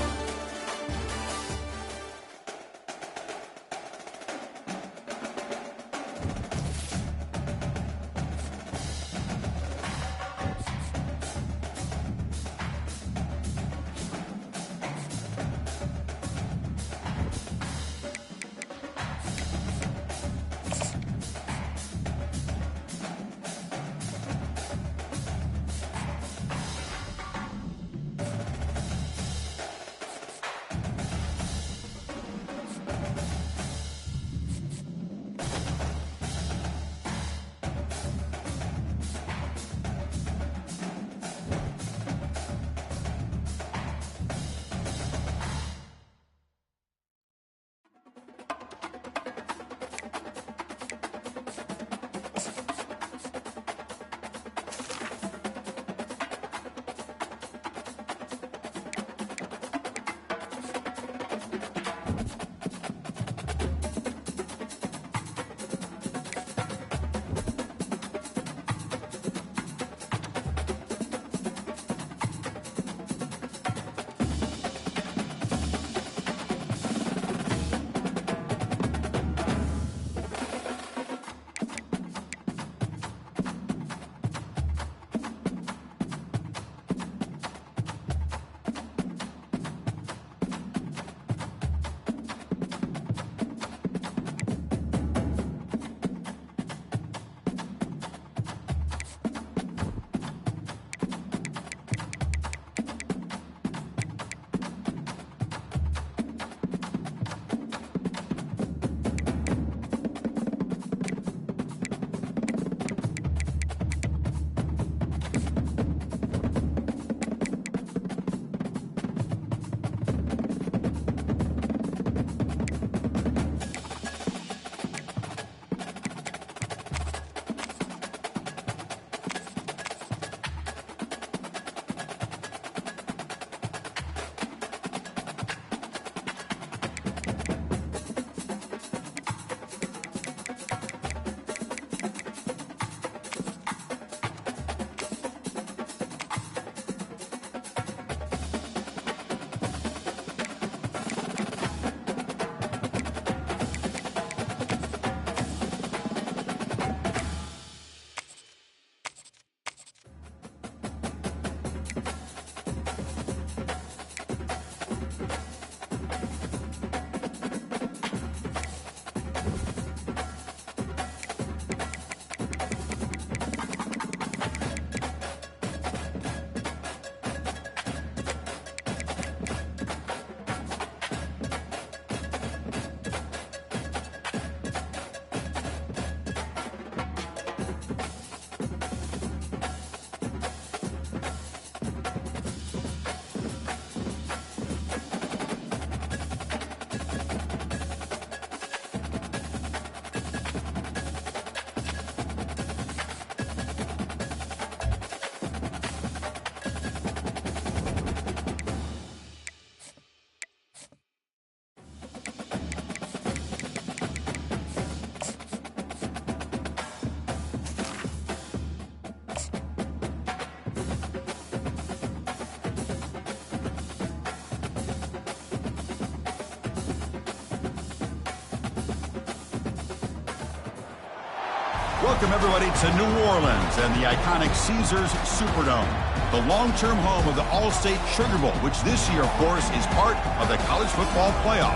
Welcome, everybody, to New Orleans and the iconic Caesars Superdome, the long-term home of the All-State Sugar Bowl, which this year, of course, is part of the college football playoff.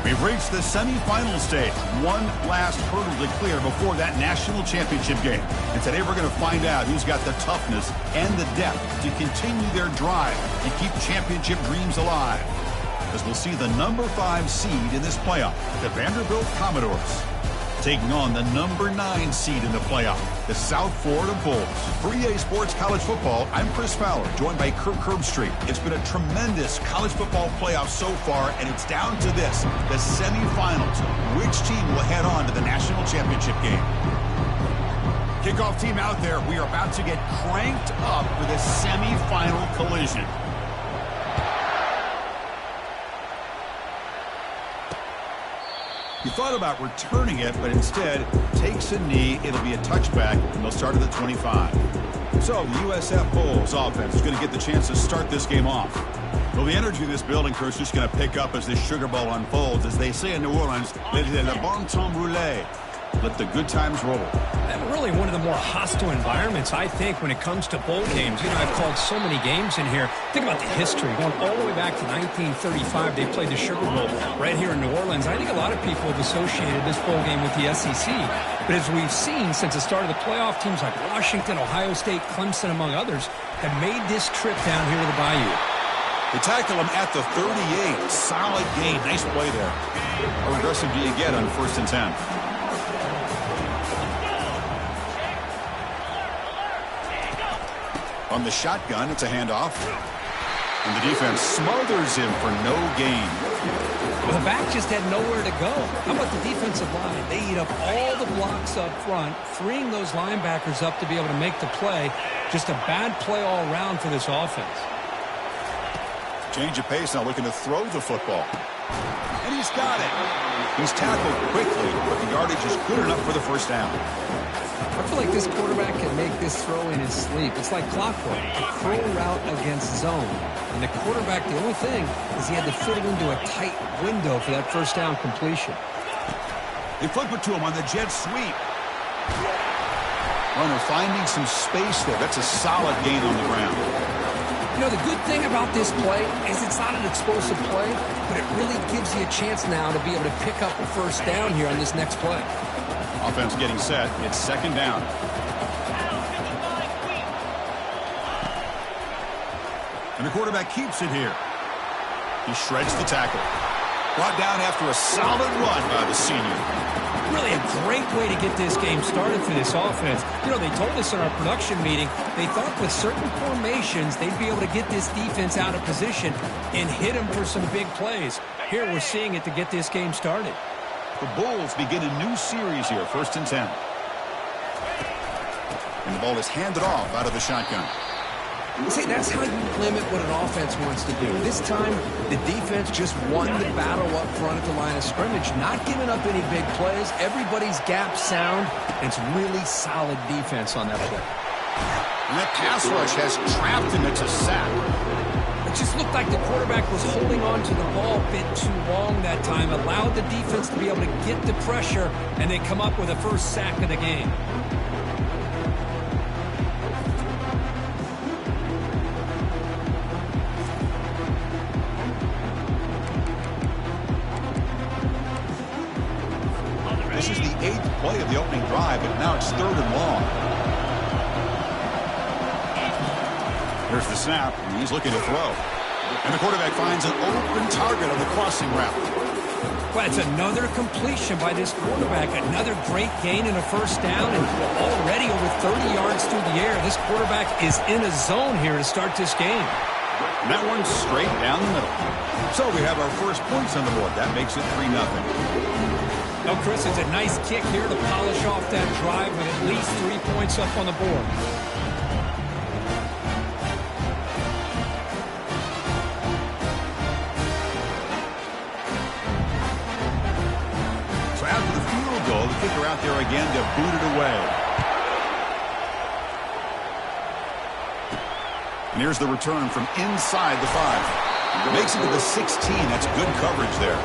We've reached the semifinal stage, one last hurdle to clear before that national championship game. And today we're going to find out who's got the toughness and the depth to continue their drive to keep championship dreams alive. As we'll see the number 5 seed in this playoff, the Vanderbilt Commodores, taking on the number 9 seed in the playoff, the South Florida Bulls. For EA Sports College Football, I'm Chris Fowler, joined by Kirk Herbstreit. It's been a tremendous college football playoff so far, and it's down to this, the semifinals. Which team will head on to the national championship game? Kickoff team out there. We are about to get cranked up for the semifinal collision. He thought about returning it, but instead takes a knee. It'll be a touchback, and they'll start at the 25. So the USF Bulls offense is going to get the chance to start this game off. Well, the energy of this building, Chris, is just going to pick up as this Sugar Bowl unfolds. As they say in New Orleans, le bon temps roulé. Let the good times roll. And really one of the more hostile environments, I think, when it comes to bowl games. You know, I've called so many games in here. Think about the history. Going all the way back to 1935, they played the Sugar Bowl right here in New Orleans. I think a lot of people have associated this bowl game with the SEC. But as we've seen since the start of the playoff, teams like Washington, Ohio State, Clemson, among others, have made this trip down here to the Bayou. They tackle him at the 38. Solid gain. Nice play there. How aggressive do you get on 1st and 10? On the shotgun, it's a handoff. And the defense smothers him for no gain. Well, the back just had nowhere to go. How about the defensive line? They eat up all the blocks up front, freeing those linebackers up to be able to make the play. Just a bad play all around for this offense. Change of pace now, looking to throw the football. And he's got it. He's tackled quickly, but the yardage is good enough for the first down. I feel like this quarterback can make this throw in his sleep. It's like clockwork. A curl route against zone. And the quarterback, the only thing is he had to fit it into a tight window for that first down completion. They flip it to him on the jet sweep. Runner finding some space there. That's a solid gain on the ground. You know, the good thing about this play is it's not an explosive play, but it really gives you a chance now to be able to pick up a first down here on this next play. Offense getting set. It's 2nd down. And the quarterback keeps it here. He shreds the tackle. Brought down after a solid run by the senior. Really a great way to get this game started for this offense. You know, they told us in our production meeting, they thought with certain formations, they'd be able to get this defense out of position and hit them for some big plays. Here we're seeing it to get this game started. The Bulls begin a new series here, 1st and 10. And the ball is handed off out of the shotgun. See, that's how you limit what an offense wants to do. This time, the defense just won the battle up front at the line of scrimmage, not giving up any big plays. Everybody's gap sound. It's really solid defense on that play. And that pass rush has trapped him. It's a sack. It just looked like the quarterback was holding on to the ball a bit too long that time, allowed the defense to be able to get the pressure, and they come up with a first sack of the game. This is the 8th play of the opening drive, but now it's 3rd and long. Here's the snap, and he's looking to throw. And the quarterback finds an open target on the crossing route. Well, it's another completion by this quarterback. Another great gain in a first down, and already over 30 yards through the air. This quarterback is in a zone here to start this game. And that one's straight down the middle. So we have our first points on the board. That makes it 3-0. Now, Chris, it's a nice kick here to polish off that drive with at least 3 points up on the board. So after the field goal, the kicker out there again to boot it away. And here's the return from inside the 5. Makes it to the 16. That's good coverage there.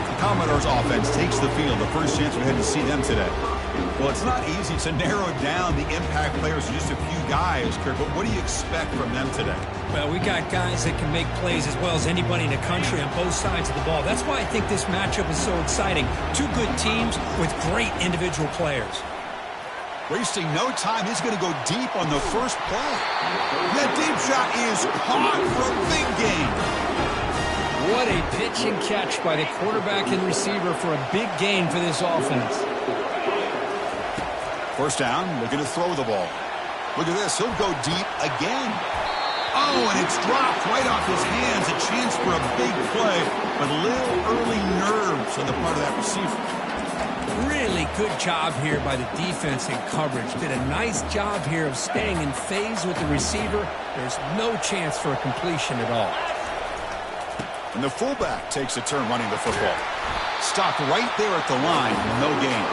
The Commodores offense takes the field. The first chance we had to see them today. Well, it's not easy to narrow down the impact players to just a few guys, Kurt, but what do you expect from them today? Well, we got guys that can make plays as well as anybody in the country on both sides of the ball. That's why I think this matchup is so exciting. Two good teams with great individual players. Wasting no time, he's going to go deep on the first play. That deep shot is caught for a big gain. What a pitch and catch by the quarterback and receiver for a big gain for this offense. First down, looking to throw the ball. Look at this, he'll go deep again. Oh, and it's dropped right off his hands. A chance for a big play, but a little early nerves on the part of that receiver. Really good job here by the defense in coverage. Did a nice job here of staying in phase with the receiver. There's no chance for a completion at all. And the fullback takes a turn running the football. Stopped right there at the line, no gain.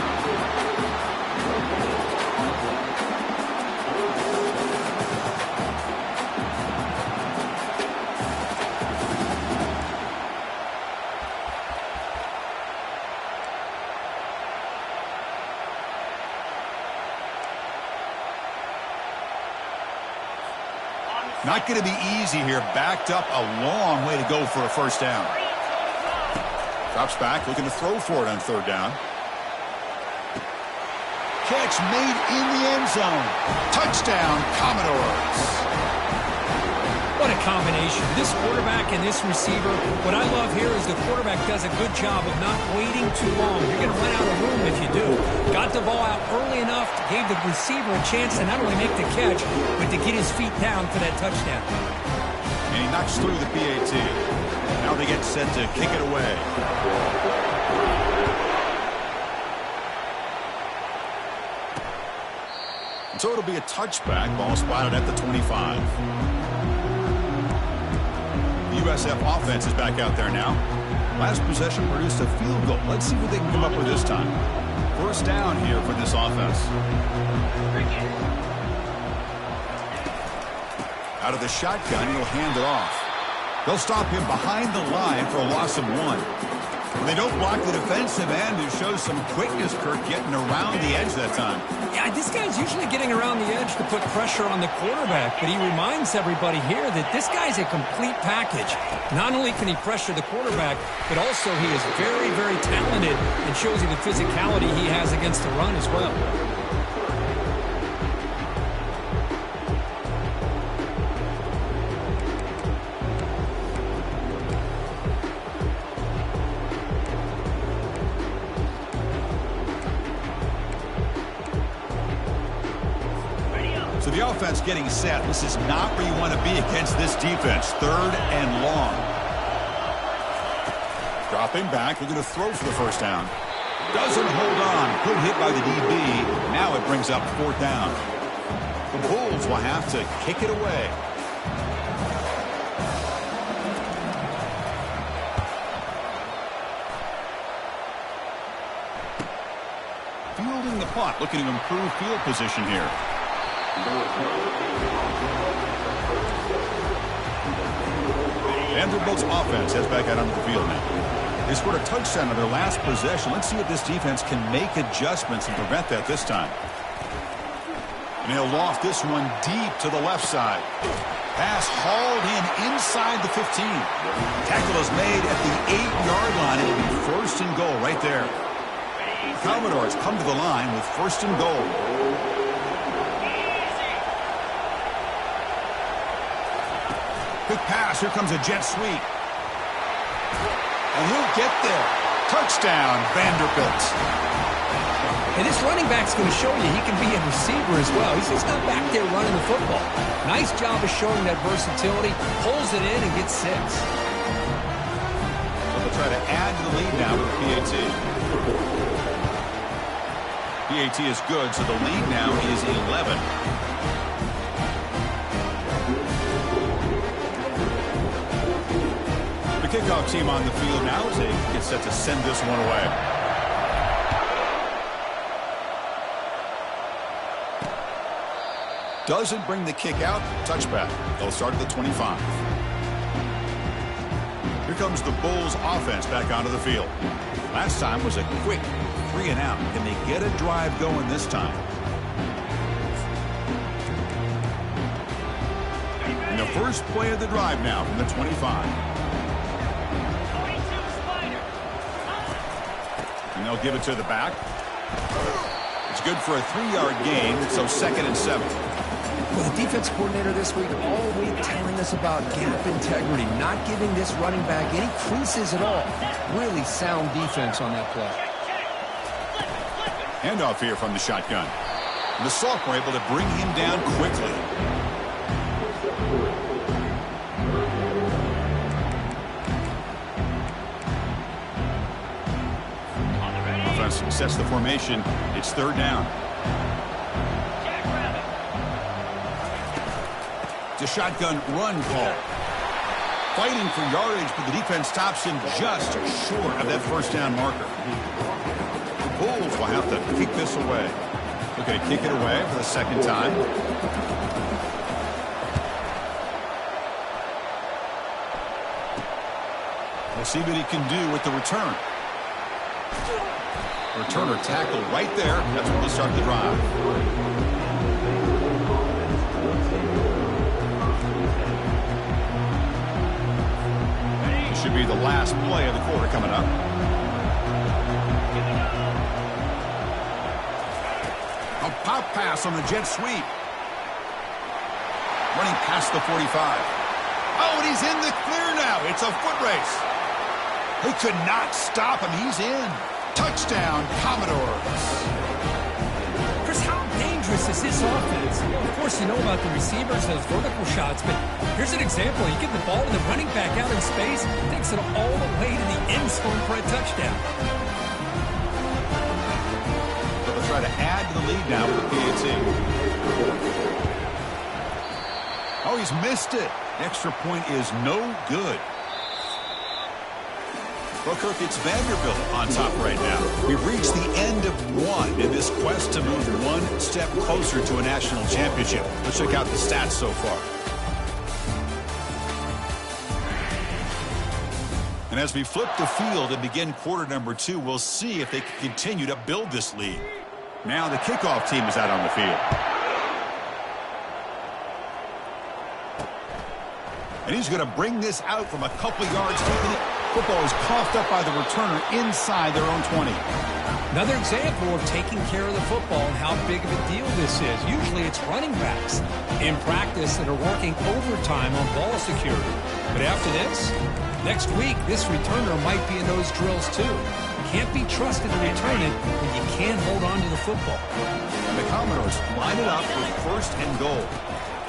Not going to be easy here. Backed up a long way to go for a first down. Drops back, looking to throw for it on third down. Catch made in the end zone. Touchdown, Commodores. What a combination. This quarterback and this receiver. What I love here is the quarterback does a good job of not waiting too long. You're going to run out of room if you do. Got the ball out early enough, gave the receiver a chance to not only make the catch, but to get his feet down for that touchdown. And he knocks through the PAT. Now they get set to kick it away. And so it'll be a touchback. Ball spotted at the 25. USF offense is back out there now. Last possession produced a field goal. Let's see what they can come up with this time. First down here for this offense. Out of the shotgun, he'll hand it off. They'll stop him behind the line for a loss of 1. They don't block the defensive end, who shows some quickness, Kirk, getting around the edge that time. Yeah, this guy's usually getting around the edge to put pressure on the quarterback, but he reminds everybody here that this guy's a complete package. Not only can he pressure the quarterback, but also he is very, very talented and shows you the physicality he has against the run as well. So the offense getting set. This is not where you want to be against this defense. Third and long. Dropping back. Looking to throw for the first down. Doesn't hold on. Good hit by the DB. Now it brings up fourth down. The Bulls will have to kick it away. Fielding the punt. Looking to improve field position here. Vanderbilt's offense heads back out onto the field now. They scored a touchdown on their last possession. Let's see if this defense can make adjustments and prevent that this time. And they'll loft this one deep to the left side. Pass hauled in inside the 15. Tackle is made at the 8-yard line. It'll be first and goal right there. The Commodores come to the line with first and goal. Quick pass. Here comes a jet sweep. And he'll get there. Touchdown, Vanderbilt. And this running back's going to show you he can be a receiver as well. He's just not back there running the football. Nice job of showing that versatility. Pulls it in and gets 6. So they'll try to add to the lead now with the PAT. PAT is good, so the lead now is 11. The kickoff team on the field now as they get set to send this one away. Doesn't bring the kick out. Touchback. They'll start at the 25. comes the Bulls offense back onto the field. Last time was a quick 3 and out. Can they get a drive going this time? And the first play of the drive now from the 25. And they'll give it to the back. It's good for a 3-yard gain, so 2nd and 7. Well, the defense coordinator this week all week telling us about gap integrity, not giving this running back any creases at all. Really sound defense on that play. Handoff here from the shotgun. And the sophomore able to bring him down quickly. Offense sets the formation. It's 3rd down. It's a shotgun run call. Fighting for yardage, but the defense stops him just short of that 1st down marker. The Bulls will have to kick this away. Looking to kick it away for the 2nd time. We'll see what he can do with the return. Returner tackle right there. That's where they start the drive. This should be the last play of the quarter coming up. A pop pass on the jet sweep. Running past the 45. Oh, and he's in the clear now. It's a foot race. They could not stop him. He's in. Touchdown, Commodores. Chris, how dangerous is this offense? Of course, you know about the receivers, those vertical shots, but here's an example. You get the ball to the running back out in space, takes it all the way to the end zone for a touchdown. So they'll try to add to the lead now with the PAT. Oh, he's missed it. Extra point is no good. Well, Kirk, it's Vanderbilt on top right now. We've reached the end of one in this quest to move one step closer to a national championship. Let's check out the stats so far. And as we flip the field and begin quarter number 2, we'll see if they can continue to build this lead. Now the kickoff team is out on the field. And he's going to bring this out from a couple yards deep. Football is coughed up by the returner inside their own 20. Another example of taking care of the football and how big of a deal this is. Usually it's running backs in practice that are working overtime on ball security. But after this, next week, this returner might be in those drills too. Can't be trusted to return it when you can't hold on to the football. And the Commodores line it up with 1st and goal.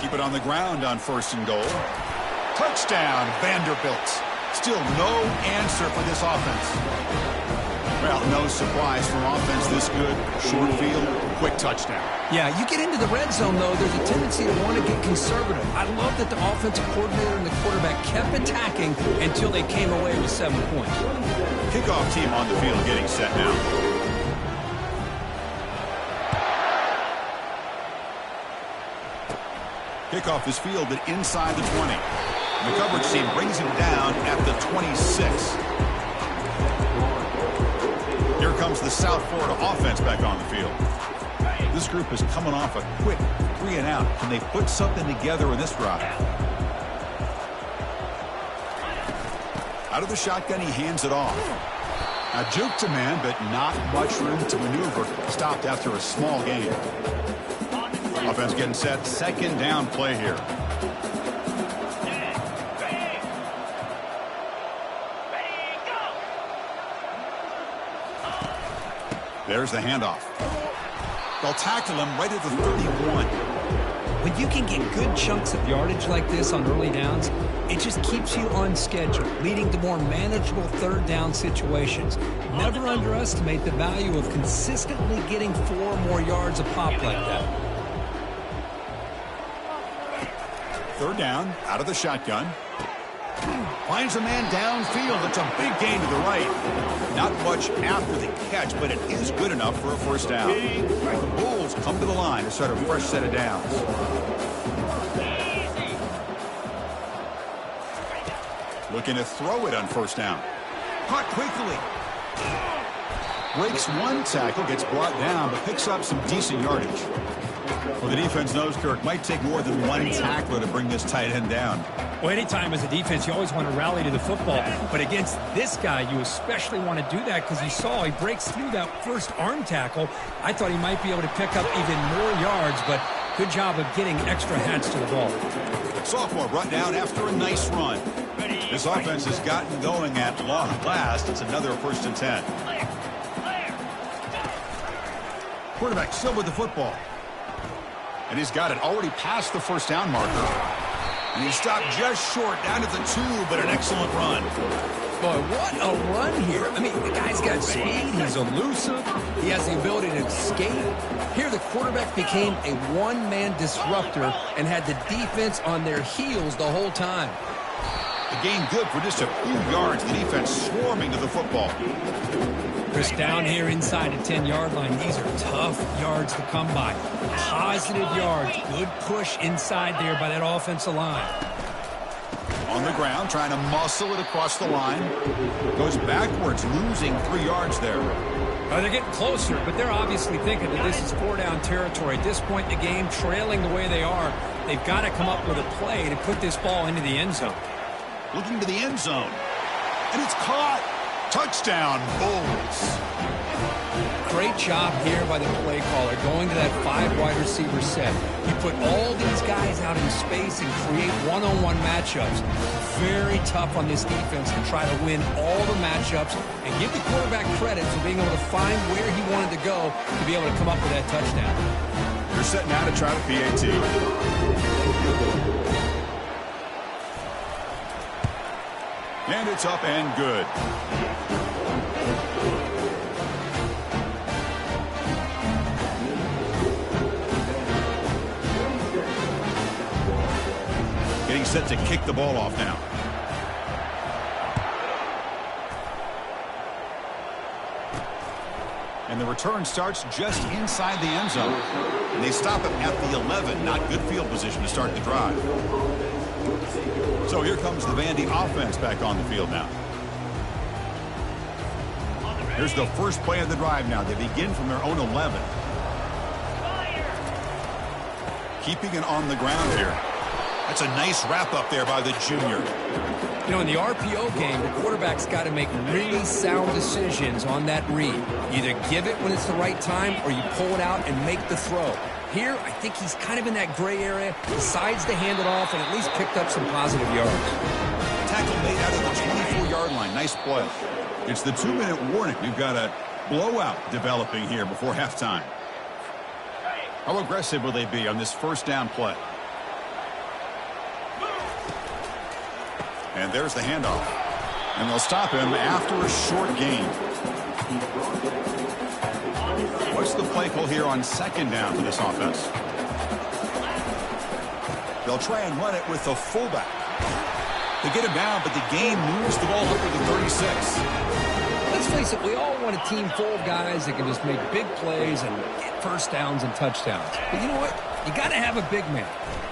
Keep it on the ground on 1st and goal. Touchdown, Vanderbilt. Still no answer for this offense. Well, no surprise from offense this good. Short field, quick touchdown. Yeah, you get into the red zone, though, there's a tendency to want to get conservative. I love that the offensive coordinator and the quarterback kept attacking until they came away with 7 points. Kickoff team on the field getting set now. Kickoff is fielded inside the 20. The coverage team brings him down at the 26. Here comes the South Florida offense back on the field. This group is coming off a quick 3 and out. Can they put something together in this drive? Out of the shotgun, he hands it off. Now, juke to man, but not much room to maneuver. Stopped after a small gain. Offense getting set. 2nd down play here. There's the handoff. They'll tackle him right at the 31. When you can get good chunks of yardage like this on early downs, it just keeps you on schedule, leading to more manageable 3rd down situations. Never underestimate the value of consistently getting 4 more yards a pop like that. 3rd down, out of the shotgun. Finds a man downfield. It's a big gain to the right. Not much after the catch, but it is good enough for a 1st down. The Bulls come to the line to start a fresh set of downs. Looking to throw it on first down. Caught quickly. Breaks one tackle, gets brought down, but picks up some decent yardage. Well, the defense knows, Kirk, might take more than one tackler to bring this tight end down. Well, anytime as a defense, you always want to rally to the football. But against this guy, you especially want to do that because you saw he breaks through that first arm tackle. I thought he might be able to pick up even more yards, but good job of getting extra hats to the ball. Sophomore brought down after a nice run. This offense has gotten going at long last. It's another 1st and 10. Quarterback still with the football. And he's got it already past the first down marker. And he stopped just short down at the 2, but an excellent run. Boy, what a run here. I mean, the guy's got speed. He's elusive. He has the ability to escape. Here, the quarterback became a one-man disruptor and had the defense on their heels the whole time. The gain good for just a few yards. The defense swarming to the football. Chris, down here inside the 10-yard line, these are tough yards to come by. Positive yards. Good push inside there by that offensive line. On the ground, trying to muscle it across the line. Goes backwards, losing 3 yards there. They're getting closer, but they're obviously thinking that this is 4-down territory. At this point in the game, trailing the way they are, they've got to come up with a play to put this ball into the end zone. Looking to the end zone. And it's caught. Touchdown, Bulls. Great job here by the play caller, going to that 5 wide receiver set. You put all these guys out in space and create one-on-one matchups. Very tough on this defense to try to win all the matchups and give the quarterback credit for being able to find where he wanted to go to be able to come up with that touchdown. They're setting out to try the PAT. And it's up and good. Getting set to kick the ball off now. And the return starts just inside the end zone. And they stop it at the 11. Not good field position to start the drive. So here comes the Vandy offense back on the field now. Here's the first play of the drive now. They begin from their own 11. Keeping it on the ground here. That's a nice wrap up there by the junior. You know, in the RPO game, the quarterback's got to make really sound decisions on that read. Either give it when it's the right time or you pull it out and make the throw. Here, I think he's kind of in that gray area, decides to hand it off and at least picked up some positive yards. Tackle made out of the 24-yard line. Nice play. It's the 2-minute warning. We've got a blowout developing here before halftime. How aggressive will they be on this first down play? And there's the handoff. And they'll stop him after a short gain. What's the play call here on second down for this offense? They'll try and run it with the fullback. They get him down, but the gain moves the ball up to the 36. Let's face it, we all want a team full of guys that can just make big plays and get first downs and touchdowns. But you know what? You got to have a big man.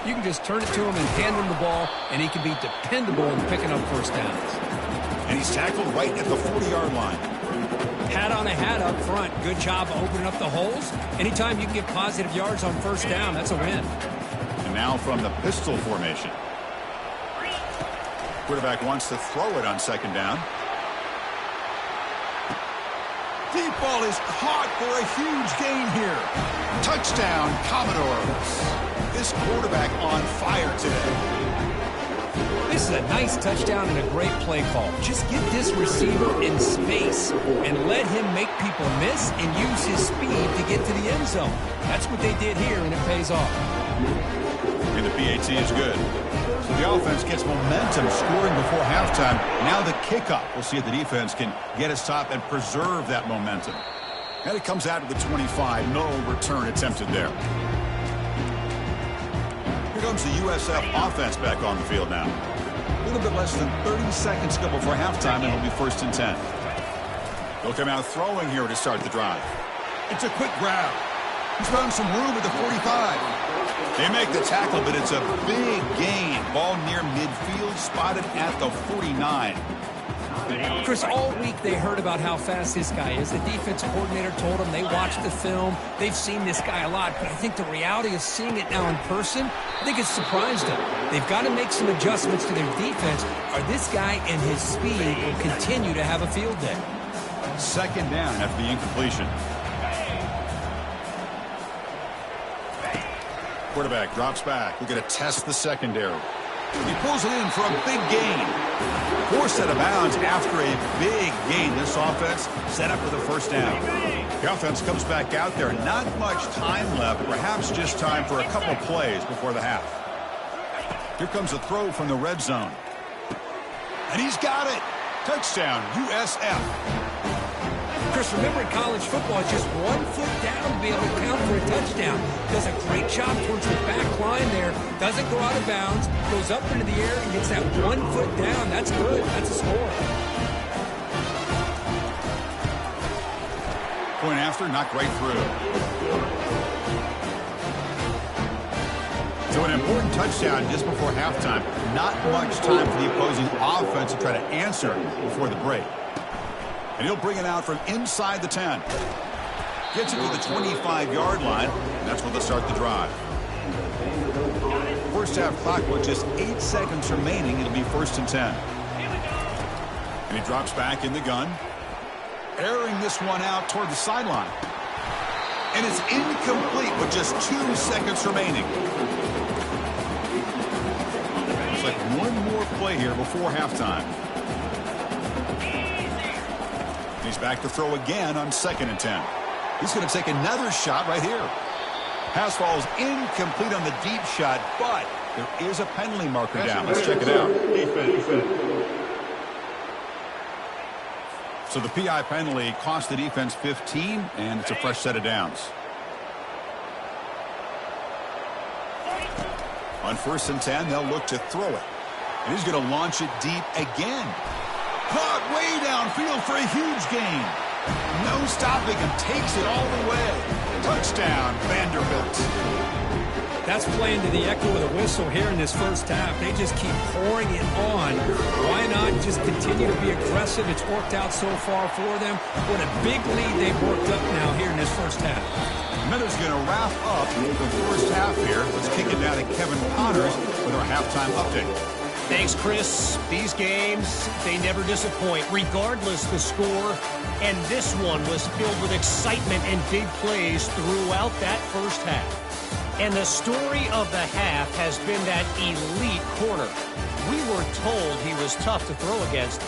You can just turn it to him and hand him the ball, and he can be dependable in picking up first downs. And he's tackled right at the 40-yard line. Hat on a hat up front. Good job opening up the holes. Anytime you can get positive yards on first down, that's a win. And now from the pistol formation. Quarterback wants to throw it on second down. Deep ball is caught for a huge gain here. Touchdown, Commodores. This quarterback on fire today. This is a nice touchdown and a great play call. Just get this receiver in space and let him make people miss and use his speed to get to the end zone. That's what they did here, and it pays off. And the PAT is good. So the offense gets momentum scoring before halftime. Now the kickoff. We'll see if the defense can get a stop and preserve that momentum. And it comes out of the 25. No return attempted there. Here comes the USF offense back on the field now. A little bit less than 30 seconds to go before halftime, and it'll be 1st and 10. They'll come out throwing here to start the drive. It's a quick grab. He's found some room at the 45. They make the tackle, but it's a big gain. Ball near midfield, spotted at the 49. Chris, all week they heard about how fast this guy is. The defensive coordinator told them they watched the film. They've seen this guy a lot, but I think the reality of seeing it now in person, I think it's surprised them. They've got to make some adjustments to their defense, or this guy and his speed will continue to have a field day. Second down after the incompletion. Quarterback drops back. We're going to test the secondary. He pulls it in for a big gain. Forced out of bounds after a big gain. This offense set up for the first down. The offense comes back out there. Not much time left. Perhaps just time for a couple plays before the half. Here comes a throw from the red zone. And he's got it. Touchdown, USF. Chris, remember in college football, it's just 1 foot down to be able to count for a touchdown. Does a great job towards the back line there. Doesn't go out of bounds. Goes up into the air and gets that 1 foot down. That's good. That's a score. Point after, knocked right through. So an important touchdown just before halftime. Not much time for the opposing offense to try to answer before the break. And he'll bring it out from inside the 10. Gets it to the 25-yard line, and that's where they'll start the drive. First half clock with just 8 seconds remaining. It'll be 1st and 10. And he drops back in the gun. Airing this one out toward the sideline. And it's incomplete with just 2 seconds remaining. It's like one more play here before halftime. He's back to throw again on 2nd and 10. He's going to take another shot right here. Pass falls incomplete on the deep shot, but there is a penalty marker down. Let's check it out. So the PI penalty cost the defense 15, and it's a fresh set of downs. On 1st and 10, they'll look to throw it. And he's going to launch it deep again. Caught way downfield for a huge gain. No stopping him. Takes it all the way. Touchdown, Vanderbilt. That's playing to the echo of the whistle here in this first half. They just keep pouring it on. Why not just continue to be aggressive? It's worked out so far for them. What a big lead they've worked up now here in this first half. Miller's going to wrap up the first half here. Let's kick it down to Kevin Connors with our halftime update. Thanks, Chris. These games, they never disappoint, regardless the score. And this one was filled with excitement and big plays throughout that first half. And the story of the half has been that elite corner. We were told he was tough to throw against.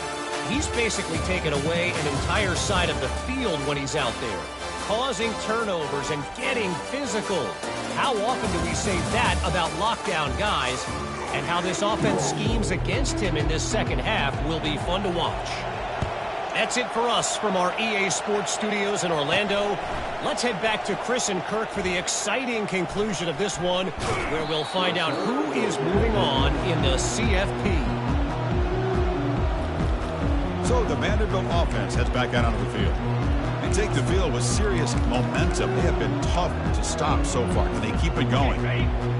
He's basically taken away an entire side of the field when he's out there, causing turnovers and getting physical. How often do we say that about lockdown guys? And how this offense schemes against him in this second half will be fun to watch. That's it for us from our EA Sports Studios in Orlando. Let's head back to Chris and Kirk for the exciting conclusion of this one, where we'll find out who is moving on in the CFP. So the Vanderbilt offense heads back out onto the field. They take the field with serious momentum. They have been tough to stop so far, and they keep it going.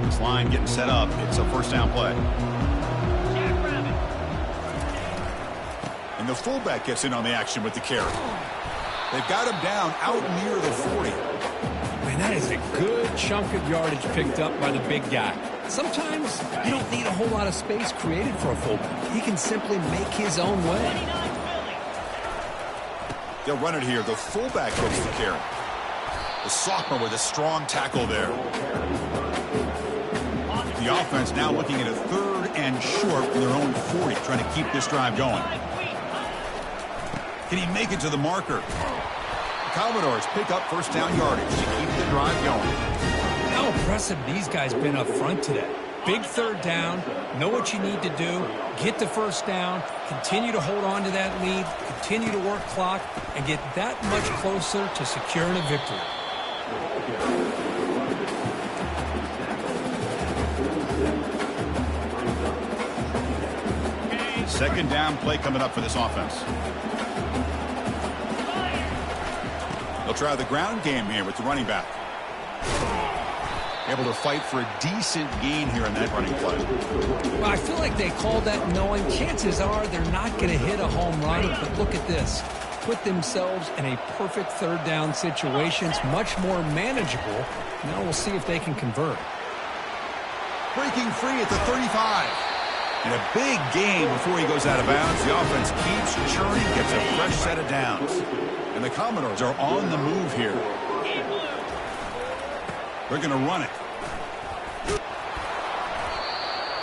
This line getting set up. It's a first down play. And the fullback gets in on the action with the carry. They've got him down out near the 40. Man, that is a good chunk of yardage picked up by the big guy. Sometimes you don't need a whole lot of space created for a fullback. He can simply make his own way. They'll run it here. The fullback gets the carry. The sophomore with a strong tackle there. The offense now looking at a 3rd and short from their own 40, trying to keep this drive going. Can he make it to the marker? The Commodores pick up first down yardage to keep the drive going. How impressive these guys been up front today. Big 3rd down, know what you need to do, get the first down, continue to hold on to that lead, continue to work clock, and get that much closer to securing a victory. Second down play coming up for this offense. They'll try the ground game here with the running back. Able to fight for a decent gain here in that running play. Well, I feel like they called that knowing chances are they're not going to hit a home run, but look at this. Put themselves in a perfect third down situation. It's much more manageable. Now we'll see if they can convert. Breaking free at the 35. And a big gain before he goes out of bounds. The offense keeps churning, gets a fresh set of downs. And the Commodores are on the move here. They're going to run it.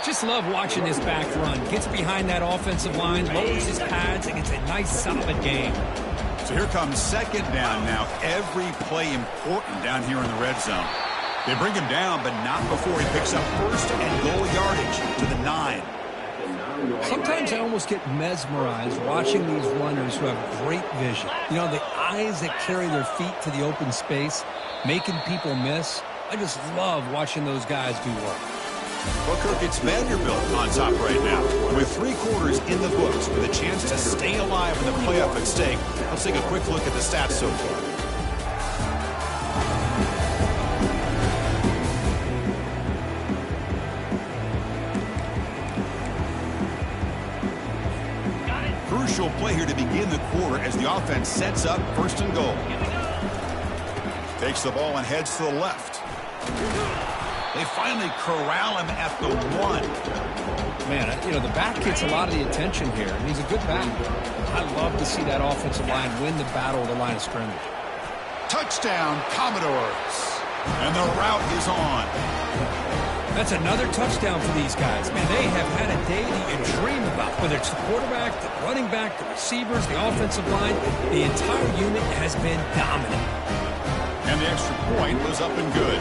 Just love watching this back run. Gets behind that offensive line, lowers his pads, and gets a nice solid gain. So here comes second down now. Every play important down here in the red zone. They bring him down, but not before he picks up first and goal yardage to the 9. Sometimes I almost get mesmerized watching these runners who have great vision. You know, the eyes that carry their feet to the open space, making people miss. I just love watching those guys do work. Well, Kirk, it's Vanderbilt on top right now. With 3 quarters in the books, with a chance to stay alive in the playoff at stake. Let's take a quick look at the stats so far. Crucial play here to begin the quarter as the offense sets up first and goal. Takes the ball and heads to the left. They finally corral him at the 1. Man, you know, the back gets a lot of the attention here, and he's a good back. I love to see that offensive line win the battle of the line of scrimmage. Touchdown, Commodores. And the route is on. That's another touchdown for these guys. Man, they have had a day that you dream about. Whether it's the quarterback, the running back, the receivers, the offensive line, the entire unit has been dominant. And the extra point was up and good.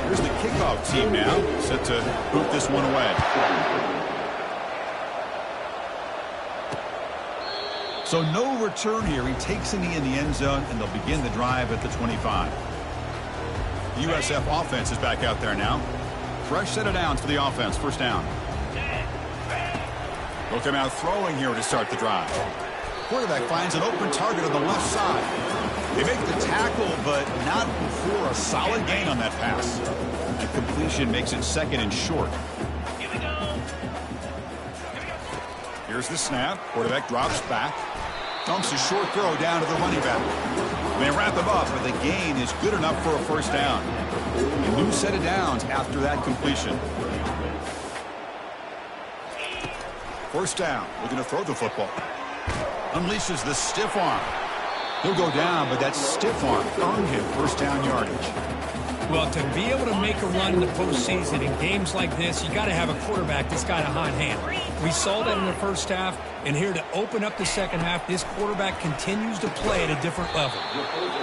Here's the kickoff team now, set to boot this one away. So no return here. He takes a knee in the end zone, and they'll begin the drive at the 25. The USF offense is back out there now. Fresh set of downs for the offense. First down. They'll come out throwing here to start the drive. Quarterback finds an open target on the left side. They make the tackle, but not before a solid gain on that pass. The completion makes it second and short. Here's the snap. Quarterback drops back. Dumps a short throw down to the running back. They wrap him up, but the gain is good enough for a first down. A new set of downs after that completion. First down. Looking to throw the football. Unleashes the stiff arm. He'll go down, but that stiff arm earned him first down yardage. Well, to be able to make a run in the postseason in games like this, you got to have a quarterback that's got a hot hand. We saw that in the first half, and here to open up the second half, this quarterback continues to play at a different level.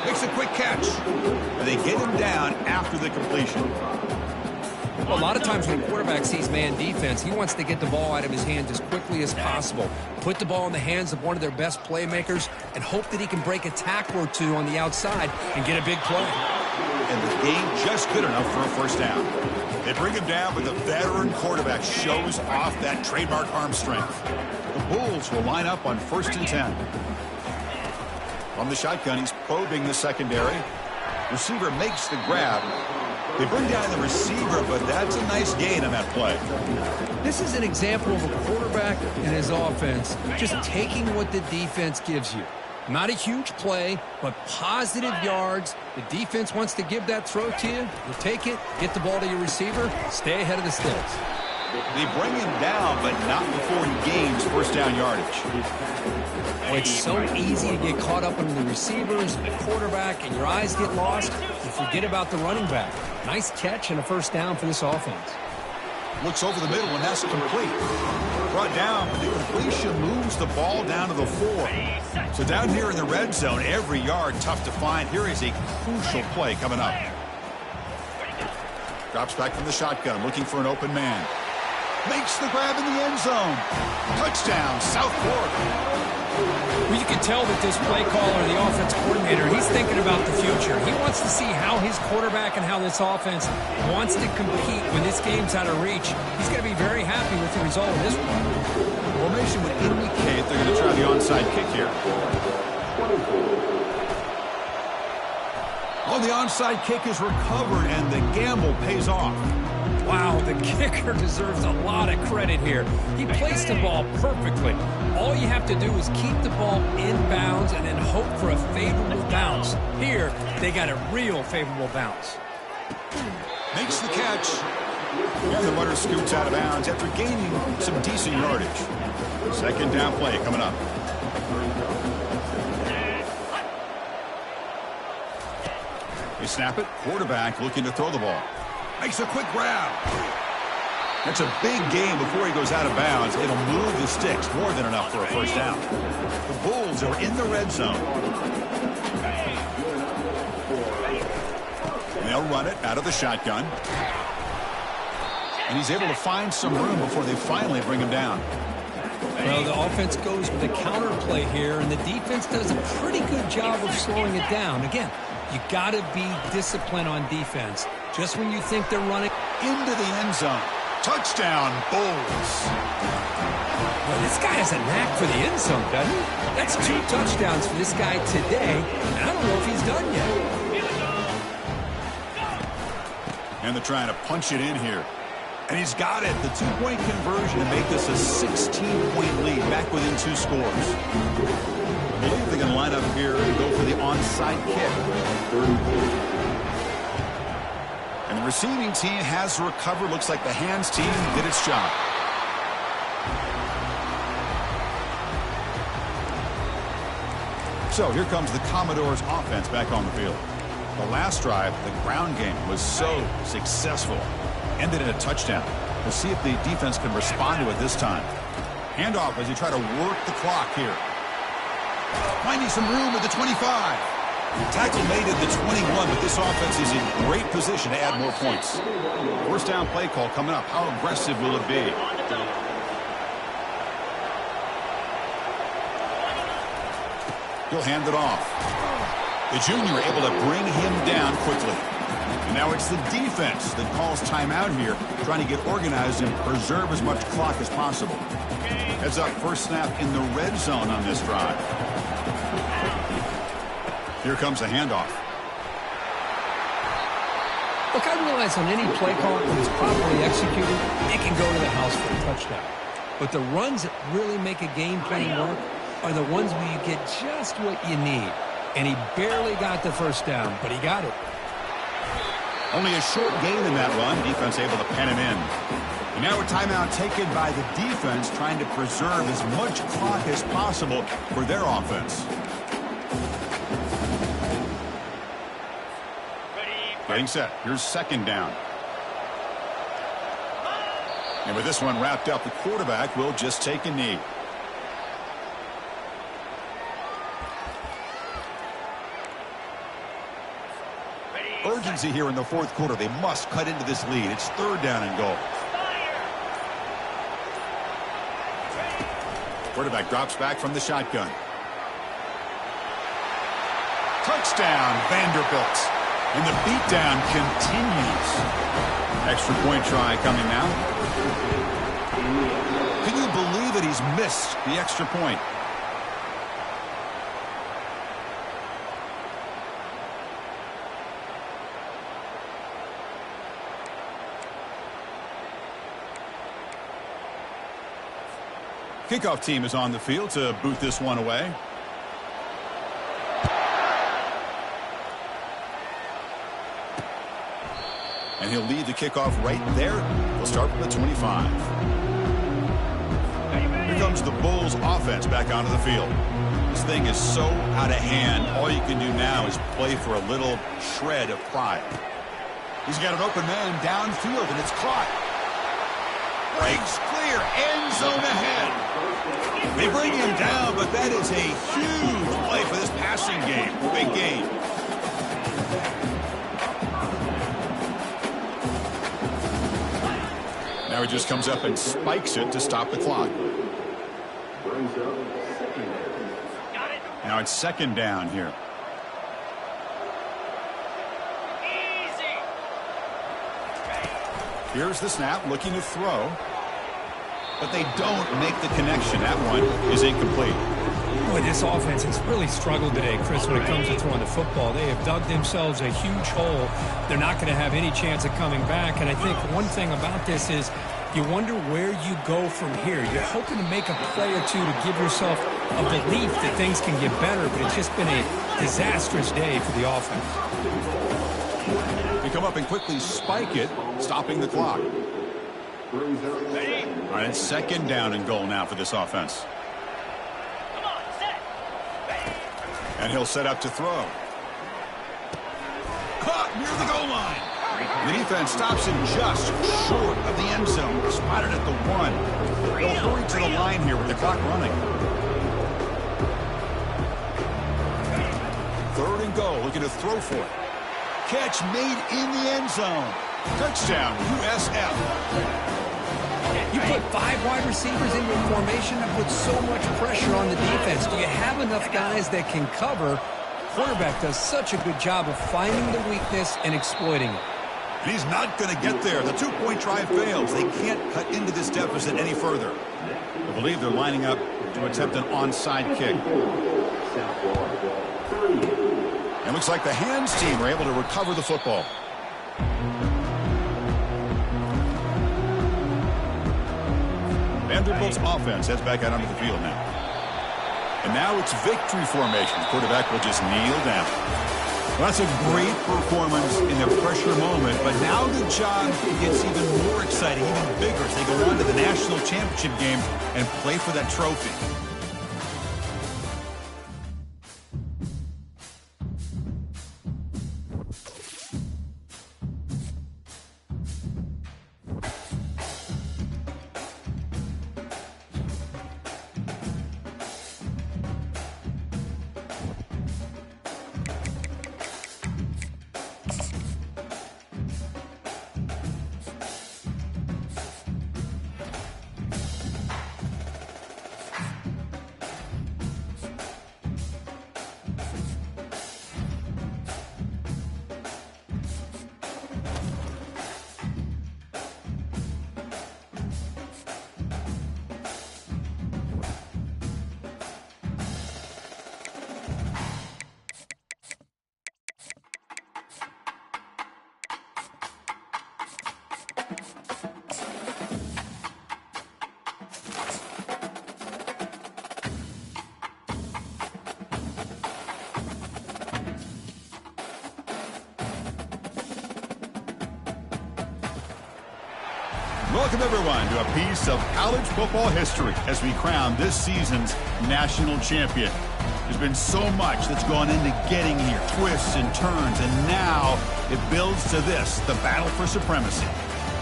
Makes a quick catch, and they get him down after the completion. Well, a lot of times when a quarterback sees man defense, he wants to get the ball out of his hands as quickly as possible, put the ball in the hands of one of their best playmakers, and hope that he can break a tackle or two on the outside and get a big play. And the gain just good enough for a first down. They bring him down, but the veteran quarterback shows off that trademark arm strength. The Bulls will line up on 1st and 10. From the shotgun, he's probing the secondary. Receiver makes the grab. They bring down the receiver, but that's a nice gain on that play. This is an example of a quarterback and his offense just taking what the defense gives you. Not a huge play, but positive yards. The defense wants to give that throw to you. You take it, get the ball to your receiver, stay ahead of the sticks. They bring him down, but not before he gains first down yardage. Oh, it's so easy to get caught up in the receivers and the quarterback, and your eyes get lost. You forget about the running back. Nice catch and a first down for this offense. Looks over the middle, and that's complete. Brought down, but the completion moves the ball down to the 4. So down here in the red zone, every yard tough to find. Here is a crucial play coming up. Drops back from the shotgun, looking for an open man. Makes the grab in the end zone. Touchdown, South Florida. Well, you can tell that this play caller, the offense coordinator, he's thinking about the future. He wants to see how his quarterback and how this offense wants to compete when this game's out of reach. He's going to be very happy with the result of this one. Formation would indicate they're going to try the onside kick here. Oh, the onside kick is recovered, and the gamble pays off. Wow, the kicker deserves a lot of credit here. He placed the ball perfectly. All you have to do is keep the ball in bounds and then hope for a favorable bounce. Here, they got a real favorable bounce. Makes the catch. And the runner scoots out of bounds after gaining some decent yardage. Second down play coming up. They snap it. Quarterback looking to throw the ball. Makes a quick grab. That's a big gain before he goes out of bounds. It'll move the sticks more than enough for a first down. The Bulls are in the red zone. And they'll run it out of the shotgun. And he's able to find some room before they finally bring him down. Well, the offense goes with a counter play here, and the defense does a pretty good job of slowing it down. Again, you got to be disciplined on defense. Just when you think they're running into the end zone. Touchdown, Bulls. Well, this guy has a knack for the end zone, doesn't he? That's 2 touchdowns for this guy today, and I don't know if he's done yet. And they're trying to punch it in here. And he's got it. The 2-point conversion to make this a 16-point lead, back within 2 scores. I believe they're going to line up here and go for the onside kick. And the receiving team has recovered. Looks like the hands team did its job. So here comes the Commodores offense back on the field. The last drive, the ground game, was so successful. Ended in a touchdown. We'll see if the defense can respond to it this time. Handoff as you try to work the clock here. Finding some room at the 25. Tackle made at the 21, but this offense is in great position to add more points. First down play call coming up. How aggressive will it be? He'll hand it off. The junior able to bring him down quickly. And now it's the defense that calls timeout here, trying to get organized and preserve as much clock as possible. Heads up, first snap in the red zone on this drive. Here comes a handoff. Look, I realize on any play call, when it's properly executed, it can go to the house for a touchdown. But the runs that really make a game plan work are the ones where you get just what you need. And he barely got the first down, but he got it. Only a short gain in that run. Defense able to pen him in. And now a timeout taken by the defense, trying to preserve as much clock as possible for their offense. Getting set. Here's second down. And with this one wrapped up, the quarterback will just take a knee. Urgency here in the fourth quarter. They must cut into this lead. It's third down and goal. Quarterback drops back from the shotgun. Touchdown, Vanderbilt. And the beatdown continues. Extra point try coming now. Can you believe that he's missed the extra point? Kickoff team is on the field to boot this one away. And he'll lead the kickoff right there. They'll start from the 25. Here comes the Bulls offense back onto the field. This thing is so out of hand. All you can do now is play for a little shred of pride. He's got an open man downfield, and it's caught. Breaks clear. End zone ahead. They bring him down, but that is a huge play for this passing game. Big game. Now he just comes up and spikes it to stop the clock. Now it's second down here. Here's the snap, looking to throw. But they don't make the connection. That one is incomplete. Boy, this offense has really struggled today, Chris, when it comes to throwing the football. They have dug themselves a huge hole. They're not going to have any chance of coming back. And I think one thing about this is you wonder where you go from here. You're hoping to make a play or two to give yourself a belief that things can get better, but it's just been a disastrous day for the offense. They come up and quickly spike it, stopping the clock. All right, it's second down and goal now for this offense. And he'll set up to throw. Caught near the goal line. The defense stops him just short of the end zone. Spotted at the 1. They'll hurry to the line here with the clock running. Third and goal, looking to throw for it. Catch made in the end zone. Touchdown, USF. You put 5 wide receivers in your formation and put so much pressure on the defense. Do you have enough guys that can cover? Quarterback does such a good job of finding the weakness and exploiting it. And he's not going to get there. The 2-point try fails. They can't cut into this deficit any further. I believe they're lining up to attempt an onside kick. It looks like the hands team are able to recover the football. Vanderbilt's offense heads back out onto the field now. And now it's victory formation. The quarterback will just kneel down. Well, that's a great performance in a pressure moment, but now the job gets even more exciting, even bigger as they go on to the national championship game and play for that trophy. Welcome, everyone, to a piece of college football history as we crown this season's national champion. There's been so much that's gone into getting here, twists and turns, and now it builds to this, the battle for supremacy.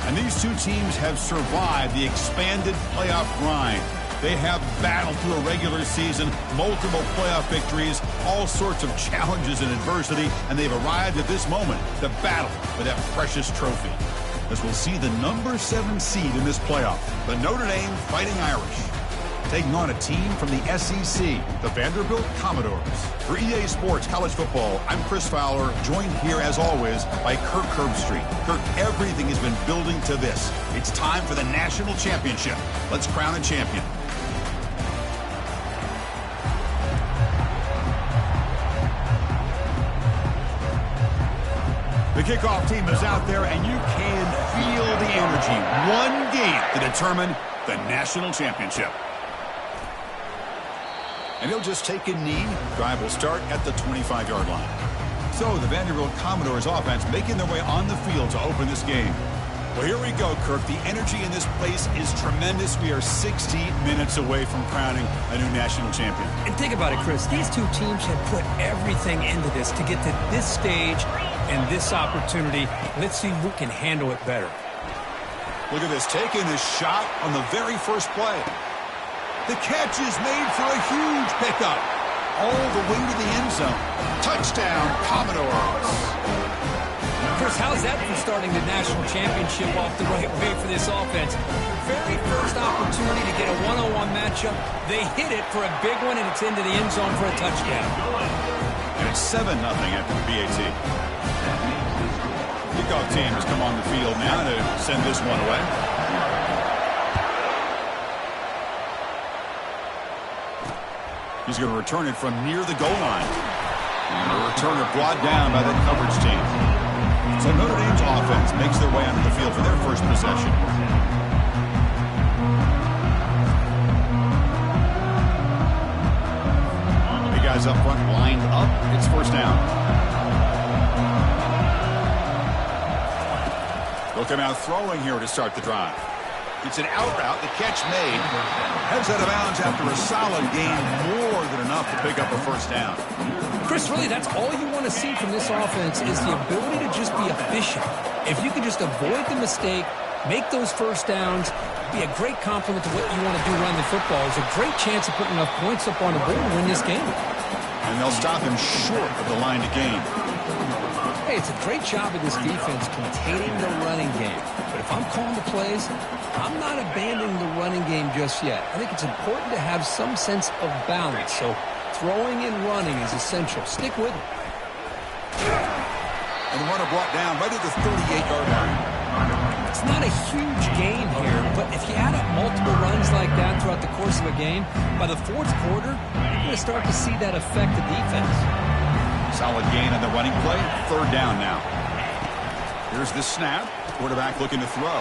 And these two teams have survived the expanded playoff grind. They have battled through a regular season, multiple playoff victories, all sorts of challenges and adversity, and they've arrived at this moment, the battle for that precious trophy. As we'll see the number 7 seed in this playoff, the Notre Dame Fighting Irish, taking on a team from the SEC, the Vanderbilt Commodores. For EA Sports College Football, I'm Chris Fowler, joined here as always by Kirk Herbstreit. Kirk, everything has been building to this. It's time for the national championship. Let's crown a champion. The kickoff team is out there, and you can feel the energy. One game to determine the national championship. And he'll just take a knee. Drive will start at the 25-yard line. So the Vanderbilt Commodores offense making their way on the field to open this game. Well, here we go, Kirk. The energy in this place is tremendous. We are 60 minutes away from crowning a new national champion. And think about it, Chris. These two teams have put everything into this to get to this stage and this opportunity. Let's see who can handle it better. Look at this, taking this shot on the very first play. The catch is made for a huge pickup. All the way to the end zone. Touchdown, Commodores. Chris, how's that for starting the national championship off the right way for this offense? Very first opportunity to get a one-on-one matchup. They hit it for a big one, and it's into the end zone for a touchdown. And it's 7-0 after the BAT. Kickoff team has come on the field now to send this one away. He's going to return it from near the goal line. And the returner brought down by that coverage team. So Notre Dame's offense makes their way onto the field for their first possession. The guys up front lined up. It's first down. They'll come out throwing here to start the drive. It's an out route. The catch made. Heads out of bounds after a solid gain, more than enough to pick up a first down. Chris, really, that's all you want to see from this offense is the ability to just be efficient. If you can just avoid the mistake, make those first downs, be a great compliment to what you want to do around the football. There's a great chance of putting enough points up on the board to win this game. And they'll stop him short of the line to gain. Hey, it's a great job of this defense containing the running game. But if I'm calling the plays, I'm not abandoning the running game just yet. I think it's important to have some sense of balance. So throwing and running is essential. Stick with it. And the runner brought down right at the 38-yard line. It's not a huge gain here, but if you add up multiple runs like that throughout the course of a game, by the fourth quarter, you're going to start to see that affect the defense. Solid gain on the running play. Third down now. Here's the snap. Quarterback looking to throw.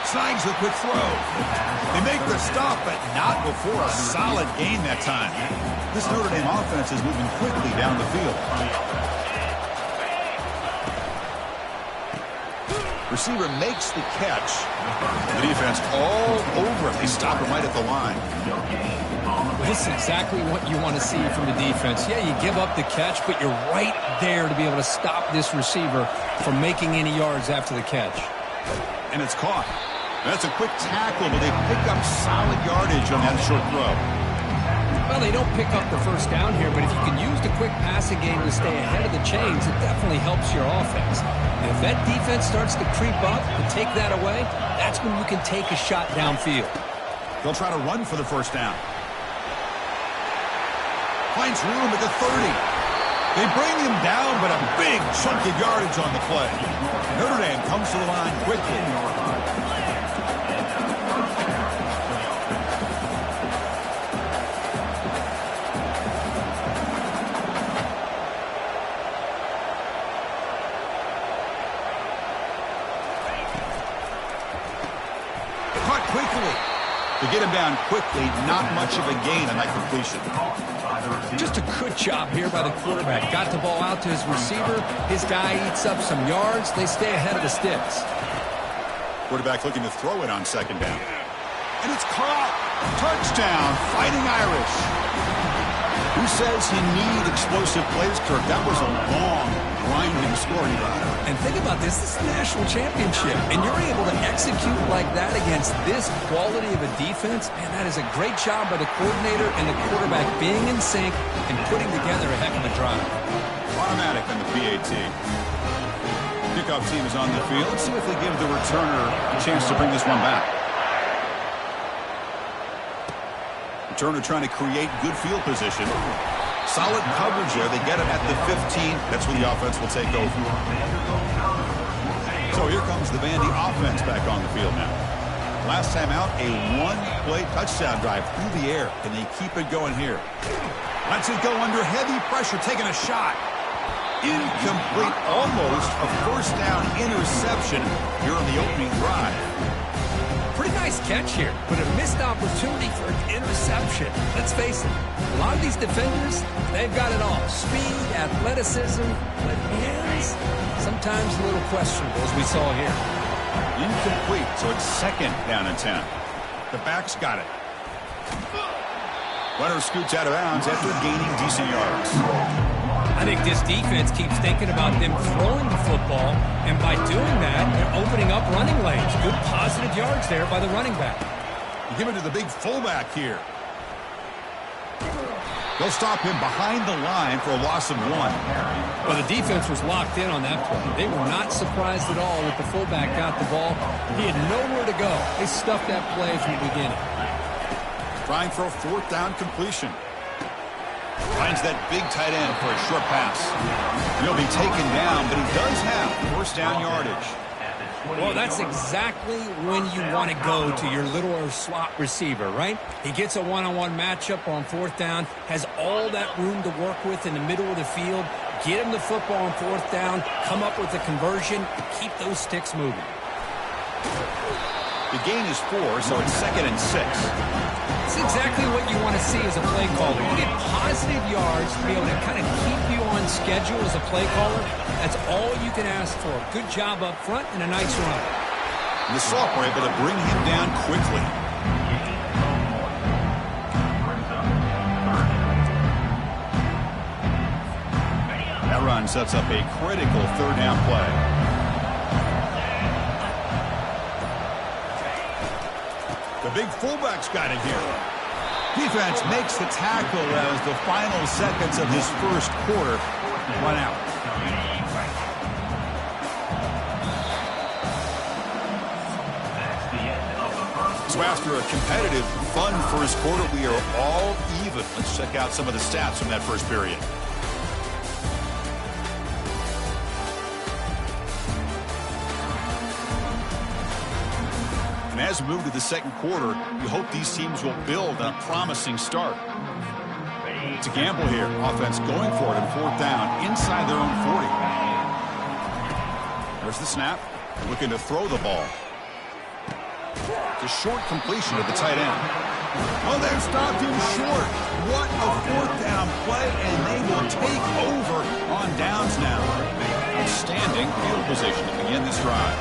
Snags the quick throw. They make the stop, but not before a solid gain that time. This Notre Dame offense is moving quickly down the field. Receiver makes the catch. The defense all over it. They stop him right at the line. This is exactly what you want to see from the defense. Yeah, you give up the catch, but you're right there to be able to stop this receiver from making any yards after the catch. And it's caught. That's a quick tackle, but they pick up solid yardage on that short throw. Well, they don't pick up the first down here, but if you can use the quick passing game to stay ahead of the chains, it definitely helps your offense. And if that defense starts to creep up and take that away, that's when you can take a shot downfield. They'll try to run for the first down. Finds room at the 30. They bring him down, but a big chunk of yardage on the play. Notre Dame comes to the line quickly. Caught quickly. To get him down quickly, not much of a gain on that completion. Just a good job here by the quarterback. Got the ball out to his receiver. His guy eats up some yards. They stay ahead of the sticks. Quarterback looking to throw it on second down. And it's caught. Touchdown, Fighting Irish. Who says you need explosive plays, Kirk? That was a long, grinding scoring drive. And think about this. This is the national championship. And you're able to execute like that against this quality of a defense. Man, that is a great job by the coordinator and the quarterback being in sync and putting together a heck of a drive. Automatic on the PAT. Kickoff team is on the field. Let's see if they give the returner a chance to bring this one back. Returner trying to create good field position. Solid coverage there. They get him at the 15. That's where the offense will take over. So here comes the Vandy offense back on the field now. Last time out, a one-play touchdown drive through the air. Can they keep it going here? Lets it go under heavy pressure, taking a shot. Incomplete, almost a first down interception here on the opening drive. Pretty nice catch here, but a missed opportunity for an interception. Let's face it, a lot of these defenders, they've got it all. Speed, athleticism, but hands, sometimes a little questionable, as we saw here. Incomplete, so it's second down and 10. The back's got it. Runner scoots out of bounds after gaining decent yards. I think this defense keeps thinking about them throwing the football, and by doing that, they're opening up running lanes. Good positive yards there by the running back. You give it to the big fullback here. They'll stop him behind the line for a loss of 1. Well, the defense was locked in on that play. They were not surprised at all that the fullback got the ball. He had nowhere to go. They stuffed that play from the beginning. Trying for a fourth down completion. Finds that big tight end for a short pass. He'll be taken down, but he does have first down yardage. Well, that's exactly when you want to go to your little or slot receiver, right? He gets a one-on-one matchup on fourth down, has all that room to work with in the middle of the field, get him the football on fourth down, come up with a conversion, and keep those sticks moving. The gain is 4, so it's 2nd and 6. It's exactly what you want to see as a play caller. You get positive yards to be able to kind of keep you on schedule as a play caller. That's all you can ask for. Good job up front and a nice run. And the sophomore able to bring him down quickly. That run sets up a critical third down play. The big fullback's got it here. Defense makes the tackle as the final seconds of his first quarter run out. So after a competitive, fun first quarter, we are all even. Let's check out some of the stats from that first period. And as we move to the second quarter, we hope these teams will build on a promising start. It's a gamble here. Offense going for it on fourth down inside their own 40. There's the snap. Looking to throw the ball. It's a short completion to the tight end. Oh, they've stopped him short. What a fourth down play, and they will take over on downs now. Outstanding field position to begin this drive.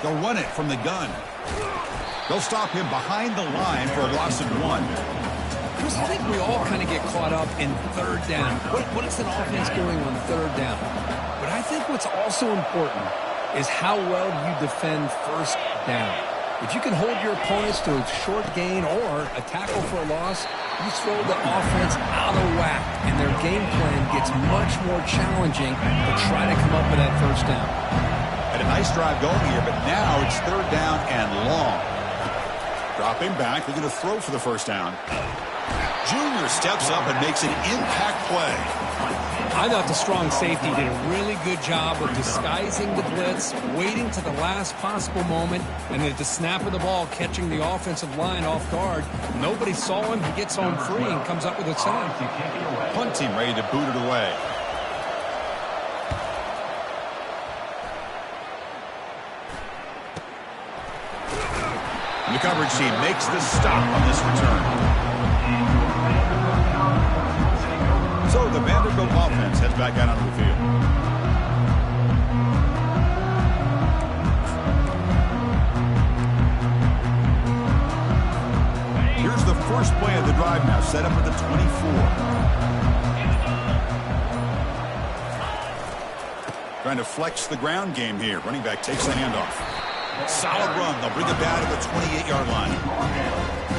They'll run it from the gun. They'll stop him behind the line for a loss of 1. Chris, I think we all kind of get caught up in third down. What is an offense doing on third down? But I think what's also important is how well you defend first down. If you can hold your opponents to a short gain or a tackle for a loss, you throw the offense out of whack, and their game plan gets much more challenging to try to come up with that first down. Had a nice drive going here, but now it's third down and long. Dropping back, they're going to throw for the first down. Junior steps up and makes an impact play. I thought the strong safety did a really good job of disguising the blitz, waiting to the last possible moment, and at the snap of the ball, catching the offensive line off guard. Nobody saw him. He gets home free and comes up with a sack. Punt team ready to boot it away. And the coverage team makes the stop on this return. So the Vanderbilt offense heads back out onto the field. Here's the first play of the drive now, set up at the 24. Trying to flex the ground game here. Running back takes the handoff. Solid run. They'll bring it back to the 28-yard line.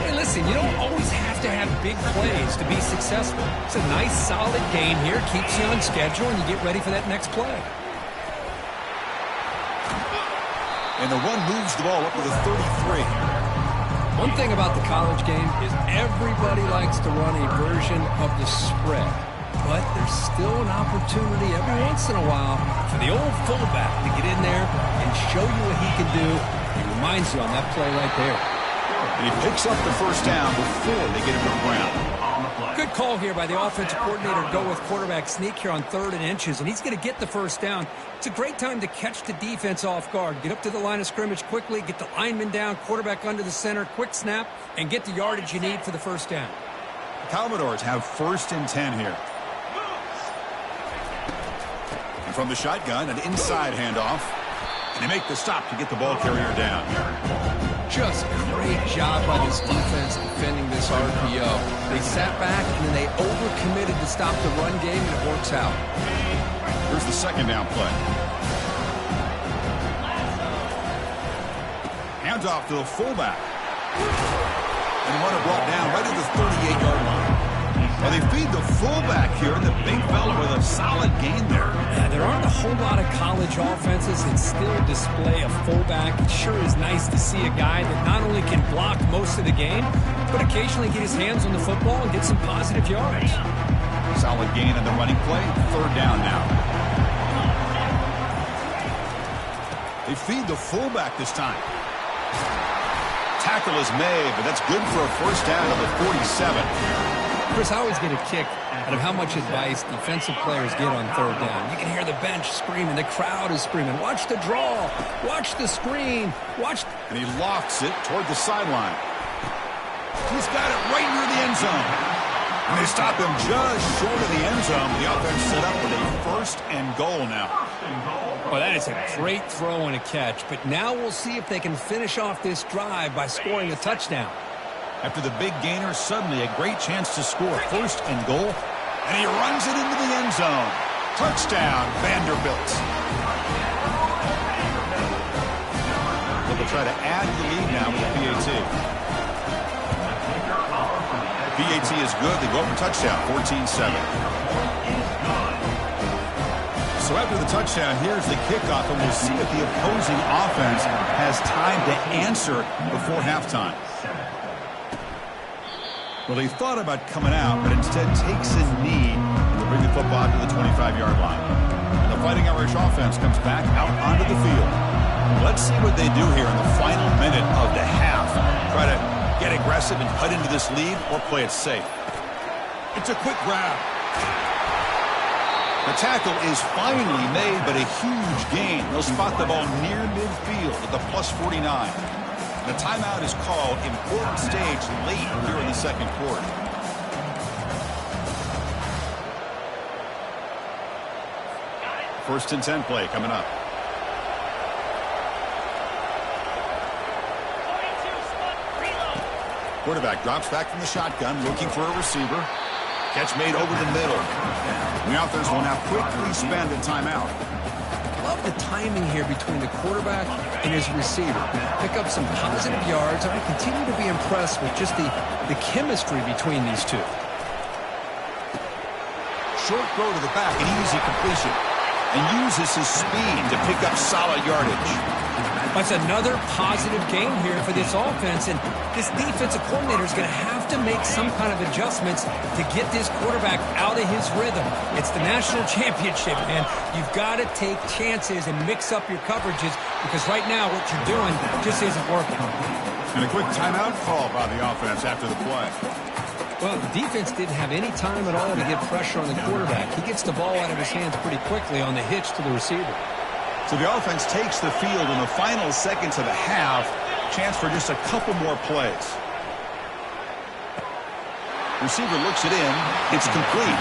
Hey, listen, you don't always have to have big plays to be successful. It's a nice, solid game here. Keeps you on schedule, and you get ready for that next play. And the run moves the ball up to the 33. One thing about the college game is everybody likes to run a version of the spread. But there's still an opportunity every once in a while for the old fullback to get in there and show you what he can do. He reminds you on that play right there. And he picks up the first down before they get him to the ground. Good call here by the offensive coordinator to go with quarterback sneak here on 3rd and inches, and he's going to get the first down. It's a great time to catch the defense off guard. Get up to the line of scrimmage quickly, get the lineman down, quarterback under the center, quick snap, and get the yardage you need for the first down. The Commodores have 1st and 10 here. And from the shotgun, an inside handoff. And they make the stop to get the ball carrier down. Just great job by this defense defending this RPO. They sat back, and then they overcommitted to stop the run game, and it works out. Here's the second down play. Handoff to the fullback. And the runner brought down right at the 38-yard line. Well, they feed the fullback here, and the big fella with a solid gain there. Yeah, there aren't a whole lot of college offenses that still display a fullback. It sure is nice to see a guy that not only can block most of the game, but occasionally get his hands on the football and get some positive yards. Solid gain on the running play. 3rd down now. They feed the fullback this time. Tackle is made, but that's good for a first down of the 47. Chris, I always get a kick out of how much advice defensive players get on third down. You can hear the bench screaming. The crowd is screaming. Watch the draw. Watch the screen. Watch. And he lofts it toward the sideline. He's got it right near the end zone. And they stop him just short of the end zone. The offense set up with a first and goal now. Well, that is a great throw and a catch. But now we'll see if they can finish off this drive by scoring a touchdown. After the big gainer, suddenly a great chance to score first and goal. And he runs it into the end zone. Touchdown, Vanderbilt. They'll try to add the lead now with the PAT. PAT is good. They go up for touchdown, 14-7. So after the touchdown, here's the kickoff, and we'll see if the opposing offense has time to answer before halftime. Well, he thought about coming out, but instead takes a knee to bring the football to the 25-yard line. And the Fighting Irish offense comes back out onto the field. Let's see what they do here in the final minute of the half. Try to get aggressive and cut into this lead or play it safe. It's a quick grab. The tackle is finally made, but a huge gain. They'll spot the ball near midfield at the +49. The timeout is called. Important stage late here in the second quarter. First and 10 play coming up. Quarterback drops back from the shotgun, looking for a receiver. Catch made over the middle. The offense will now quickly spend a timeout. Love the timing here between the quarterback and his receiver. Pick up some positive yards, and I continue to be impressed with just the chemistry between these two. Short throw to the back, an easy completion. And uses his speed to pick up solid yardage. That's another positive game here for this offense, and this defensive coordinator is going to have to make some kind of adjustments to get this quarterback out of his rhythm. It's the national championship, man. You've got to take chances and mix up your coverages, because right now what you're doing just isn't working. And a quick timeout call by the offense after the play. Well, the defense didn't have any time at all to get pressure on the quarterback. He gets the ball out of his hands pretty quickly on the hitch to the receiver. So the offense takes the field in the final seconds of the half. Chance for just a couple more plays. Receiver looks it in. It's complete.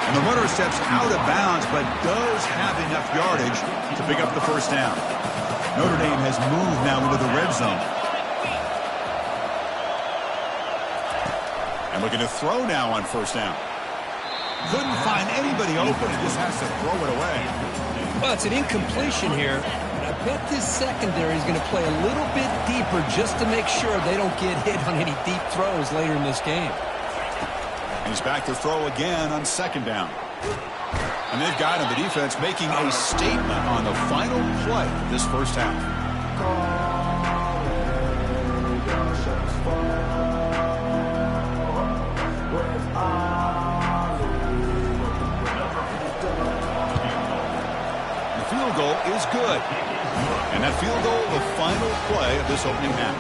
And the runner steps out of bounds, but does have enough yardage to pick up the first down. Notre Dame has moved now into the red zone. And looking to throw now on first down. Couldn't find anybody open. He just has to throw it away. Well, it's an incompletion here. I bet this secondary is going to play a little bit deeper just to make sure they don't get hit on any deep throws later in this game. He's back to throw again on second down. And they've got him, the defense, making a statement on the final play of this first half. Field goal is good. And that field goal, the final play of this opening half.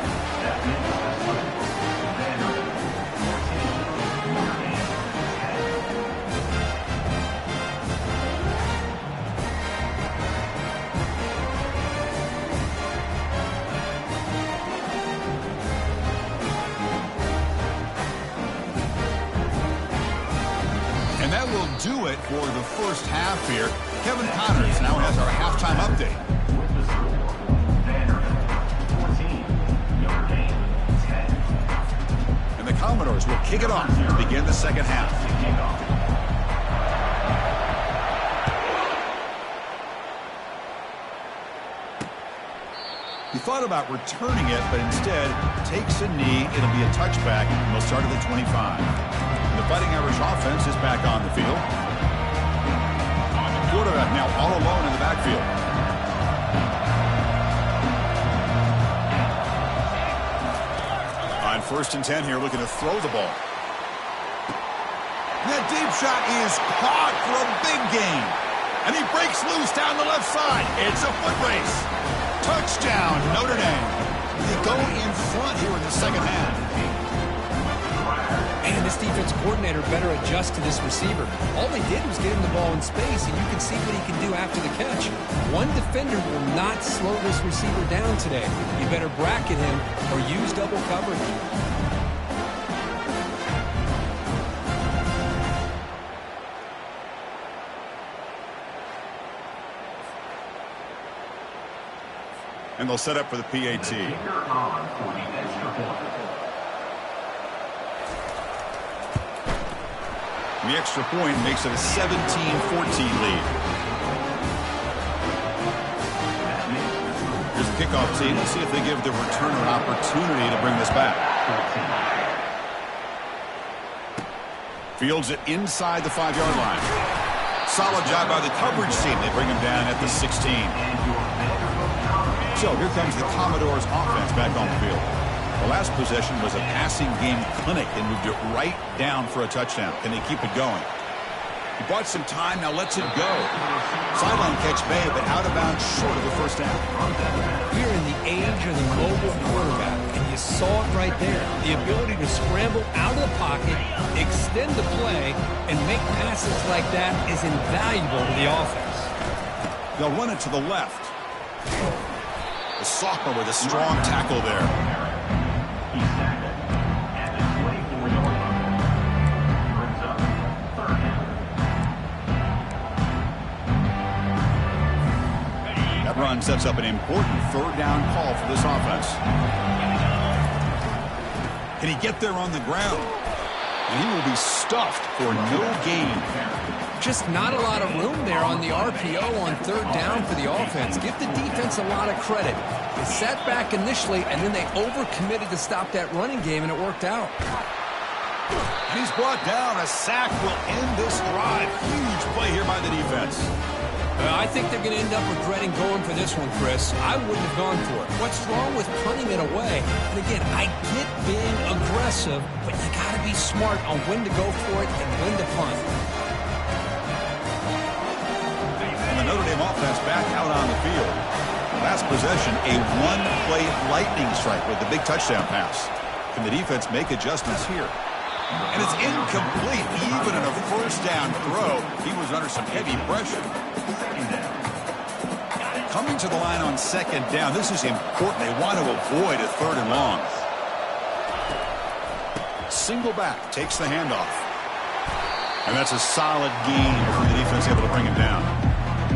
And that will do it for the first half here. Kevin Connors now has our halftime update. And the Commodores will kick it off to begin the second half. He thought about returning it, but instead takes a knee. It'll be a touchback, and they'll start at the 25. And the Fighting Irish offense is back on the field. Quarterback now all alone in the backfield. On first and 10 here, looking to throw the ball. That deep shot is caught for a big gain. And he breaks loose down the left side. It's a foot race. Touchdown, Notre Dame. They go in front here in the second half. And this defense coordinator better adjust to this receiver. All they did was get him the ball in space, and you can see what he can do after the catch. One defender will not slow this receiver down today. You better bracket him or use double coverage. And they'll set up for the PAT. The extra point makes it a 17-14 lead. Here's the kickoff team. Let's see if they give the returner an opportunity to bring this back. Fields it inside the 5-yard line. Solid job by the coverage team. They bring him down at the 16. So here comes the Commodores offense back on the field. The last possession was a passing game clinic. They moved it right down for a touchdown. Can they keep it going? He bought some time, now lets it go. Sideline catch made, but out of bounds short of the first down. We're in the age of the mobile quarterback, and you saw it right there. The ability to scramble out of the pocket, extend the play, and make passes like that is invaluable to the offense. They'll run it to the left. The sophomore with a strong tackle there. That run sets up an important third down call for this offense. Can he get there on the ground? And he will be stuffed for no gain. Just not a lot of room there on the RPO on third down for the offense. Give the defense a lot of credit. They sat back initially, and then they overcommitted to stop that running game, and it worked out. And he's brought down. A sack will end this drive. Huge play here by the defense. I think they're going to end up regretting going for this one, Chris. I wouldn't have gone for it. What's wrong with punting it away? And again, I get being aggressive, but you got to be smart on when to go for it and when to punt. And the Notre Dame offense back out on the field. Last possession, a one-play lightning strike with the big touchdown pass. Can the defense make adjustments here? And it's incomplete. Even in a first down throw, he was under some heavy pressure. Coming to the line on second down. This is important. They want to avoid a third and long. Single back takes the handoff. And that's a solid gain for the defense able to bring him down.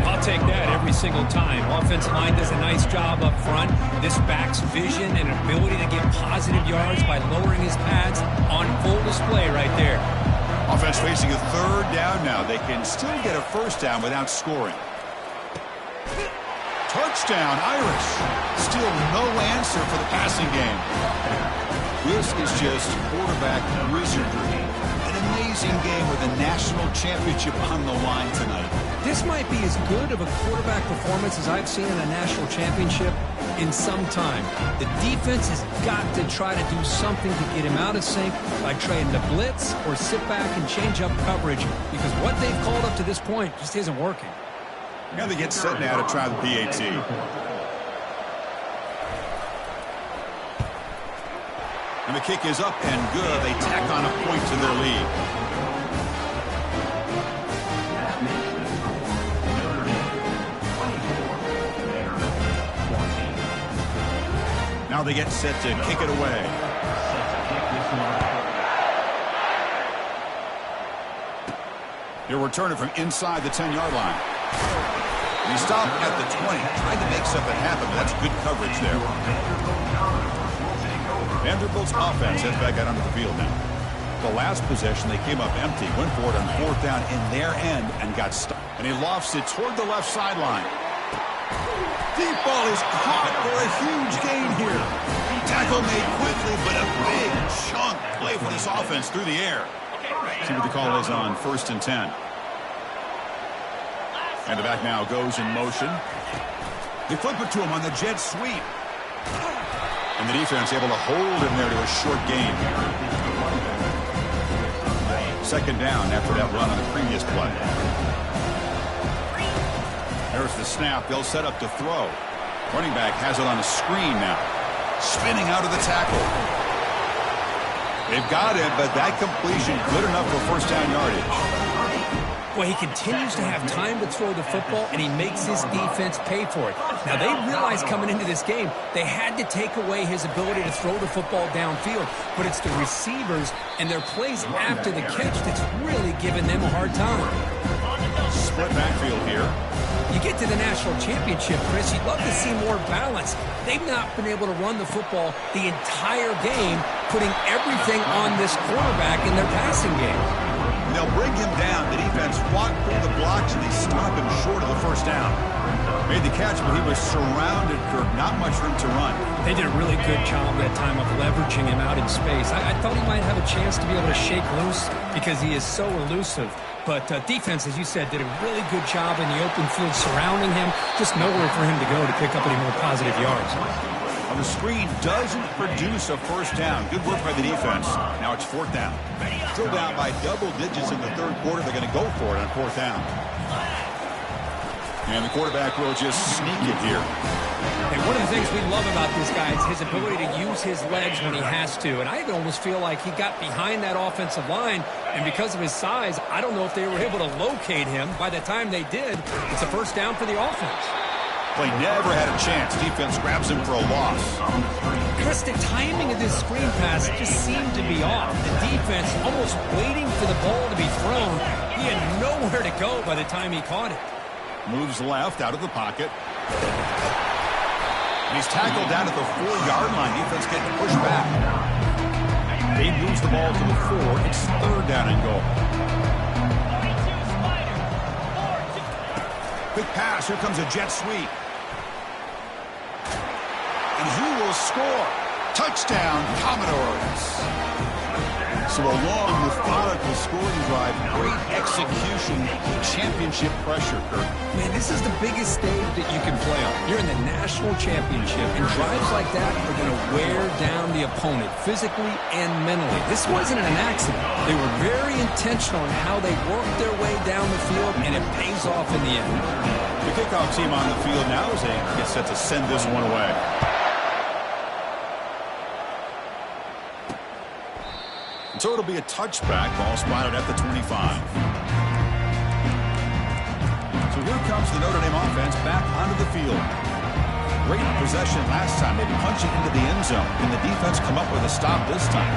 I'll take that every single time. Offensive line does a nice job up front. This back's vision and ability to get positive yards by lowering his pads on full display right there. Offense facing a third down now. They can still get a first down without scoring. Touchdown, Irish. Still no answer for the passing game. This is just quarterback wizardry. An amazing game with a national championship on the line tonight. This might be as good of a quarterback performance as I've seen in a national championship in some time. The defense has got to try to do something to get him out of sync by trying to blitz or sit back and change up coverage, because what they've called up to this point just isn't working. Now they get set now to try the PAT. And the kick is up and good. They tack on a point to their lead. Now they get set to kick it away. He'll return it from inside the 10-yard line. And he stopped at the 20, trying to make something happen, but that's good coverage there. Vanderbilt's offense heads back out onto the field now. The last possession, they came up empty, went for it on fourth down in their end and got stuck. And he lofts it toward the left sideline. Deep ball is caught for a huge gain here. Tackle made quickly, but a big chunk play for this offense through the air. See what the call is on 1st and 10. And the back now goes in motion. They flip it to him on the jet sweep. And the defense able to hold him there to a short gain. Second down after that run on the previous play. There's the snap. They'll set up to throw. Running back has it on a screen now. Spinning out of the tackle. They've got him, but that completion good enough for first down yardage. Well, he continues to have time to throw the football, and he makes his defense pay for it. Now, they realized coming into this game they had to take away his ability to throw the football downfield, but it's the receivers and their plays after the catch that's really giving them a hard time. Split backfield here. You get to the national championship, Chris, you'd love to see more balance. They've not been able to run the football the entire game, putting everything on this quarterback in their passing game. They'll bring him down. The defense fought through the blocks, and they stop him short of the first down. Made the catch, but he was surrounded, Kirk. Not much room to run. They did a really good job that time of leveraging him out in space. I thought he might have a chance to be able to shake loose because he is so elusive. But defense, as you said, did a really good job in the open field surrounding him. Just nowhere for him to go to pick up any more positive yards. On the screen, doesn't produce a first down. Good work by the defense. Now it's fourth down. Still down by double digits in the third quarter. They're going to go for it on fourth down. And the quarterback will just sneak it here. And one of the things we love about this guy is his ability to use his legs when he has to. And I almost feel like he got behind that offensive line, and because of his size, I don't know if they were able to locate him. By the time they did, it's a first down for the offense. Play never had a chance. Defense grabs him for a loss. Chris, the timing of this screen pass just seemed to be off. The defense almost waiting for the ball to be thrown. He had nowhere to go by the time he caught it. Moves left out of the pocket. And he's tackled down at the 4-yard line. Defense getting pushed back. They moves the ball to the 4. It's third down and goal. Quick pass. Here comes a jet sweep. And he will score. Touchdown, Commodores. So a long, methodical scoring drive. Great execution. Championship pressure, Kirk. Man, this is the biggest stage that you can play on. You're in the national championship, and drives like that are going to wear down the opponent physically and mentally. This wasn't an accident. They were very intentional in how they worked their way down the field, and it pays off in the end. The kickoff team on the field now as they get set to send this one away. So it'll be a touchback. Ball spotted at the 25. So here comes the Notre Dame offense back onto the field. Great possession last time. They punch it into the end zone. And the defense come up with a stop this time.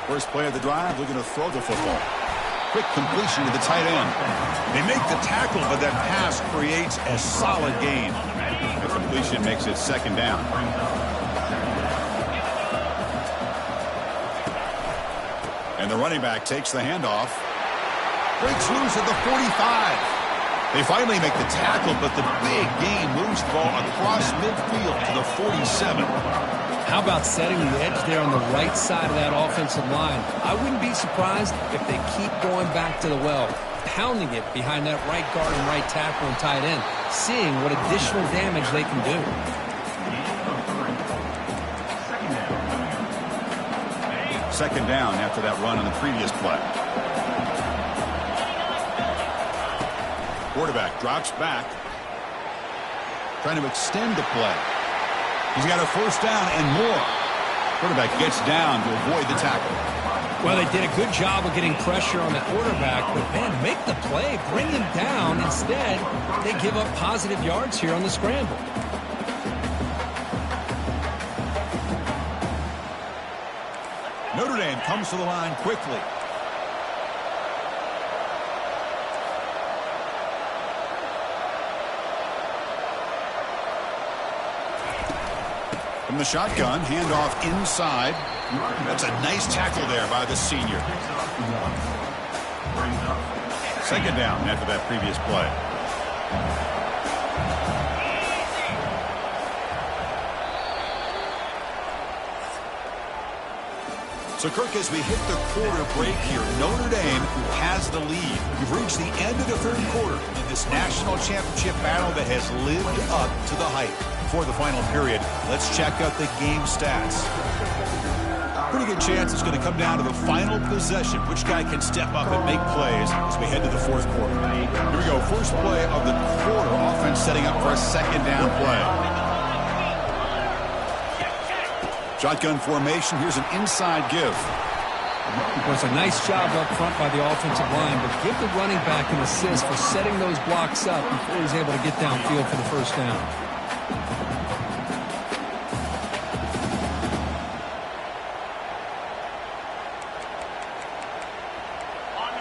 First play of the drive, looking to throw the football. Quick completion to the tight end. They make the tackle, but that pass creates a solid gain. The completion makes it second down. And the running back takes the handoff. Breaks loose at the 45. They finally make the tackle, but the big gain moves the ball across midfield to the 47. How about setting the edge there on the right side of that offensive line? I wouldn't be surprised if they keep going back to the well, pounding it behind that right guard and right tackle and tight end, seeing what additional damage they can do. Second down after that run on the previous play. Quarterback drops back, trying to extend the play. He's got a first down and more. Quarterback gets down to avoid the tackle. Well, they did a good job of getting pressure on the quarterback, but, man, make the play, bring him down. Instead, they give up positive yards here on the scramble. Notre Dame comes to the line quickly. From the shotgun, handoff inside. That's a nice tackle there by the senior. Second down after that previous play. So, Kirk, as we hit the quarter break here, Notre Dame has the lead. We've reached the end of the third quarter in this national championship battle that has lived up to the hype. For the final period, let's check out the game stats. Pretty good chance it's going to come down to the final possession. Which guy can step up and make plays as we head to the fourth quarter. Here we go. First play of the quarter. Offense setting up for a second down play. Shotgun formation. Here's an inside give. It was a nice job up front by the offensive line, but give the running back an assist for setting those blocks up before he's able to get downfield for the first down.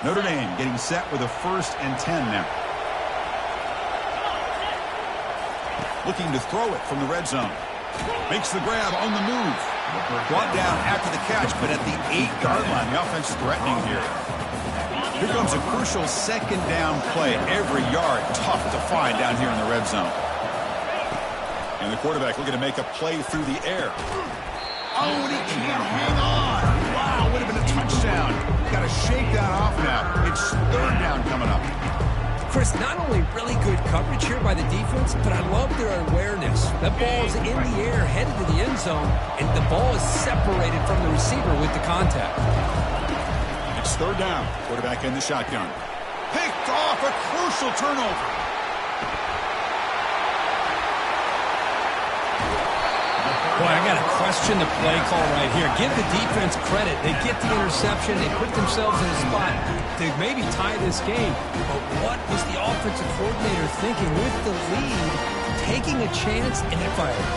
Notre Dame getting set with a 1st and 10 now. Looking to throw it from the red zone. Makes the grab on the move. Brought down after the catch, but at the 8-yard line, the offense threatening here. Here comes a crucial second down play. Every yard tough to find down here in the red zone. And the quarterback looking to make a play through the air. Oh, and he can't hang on. Wow, would have been a touchdown. Got to shake that off now. It's 3rd down coming up. Chris, not only really good coverage here by the defense, but I love their awareness. That ball is in the air, headed to the end zone, and the ball is separated from the receiver with the contact. It's 3rd down. Quarterback in the shotgun. Picked off, a crucial turnover. Boy, I got to question the play call right here. Give the defense credit. They get the interception. They put themselves in a spot to maybe tie this game. But what was the offensive coordinator thinking with the lead, taking a chance, and it fires?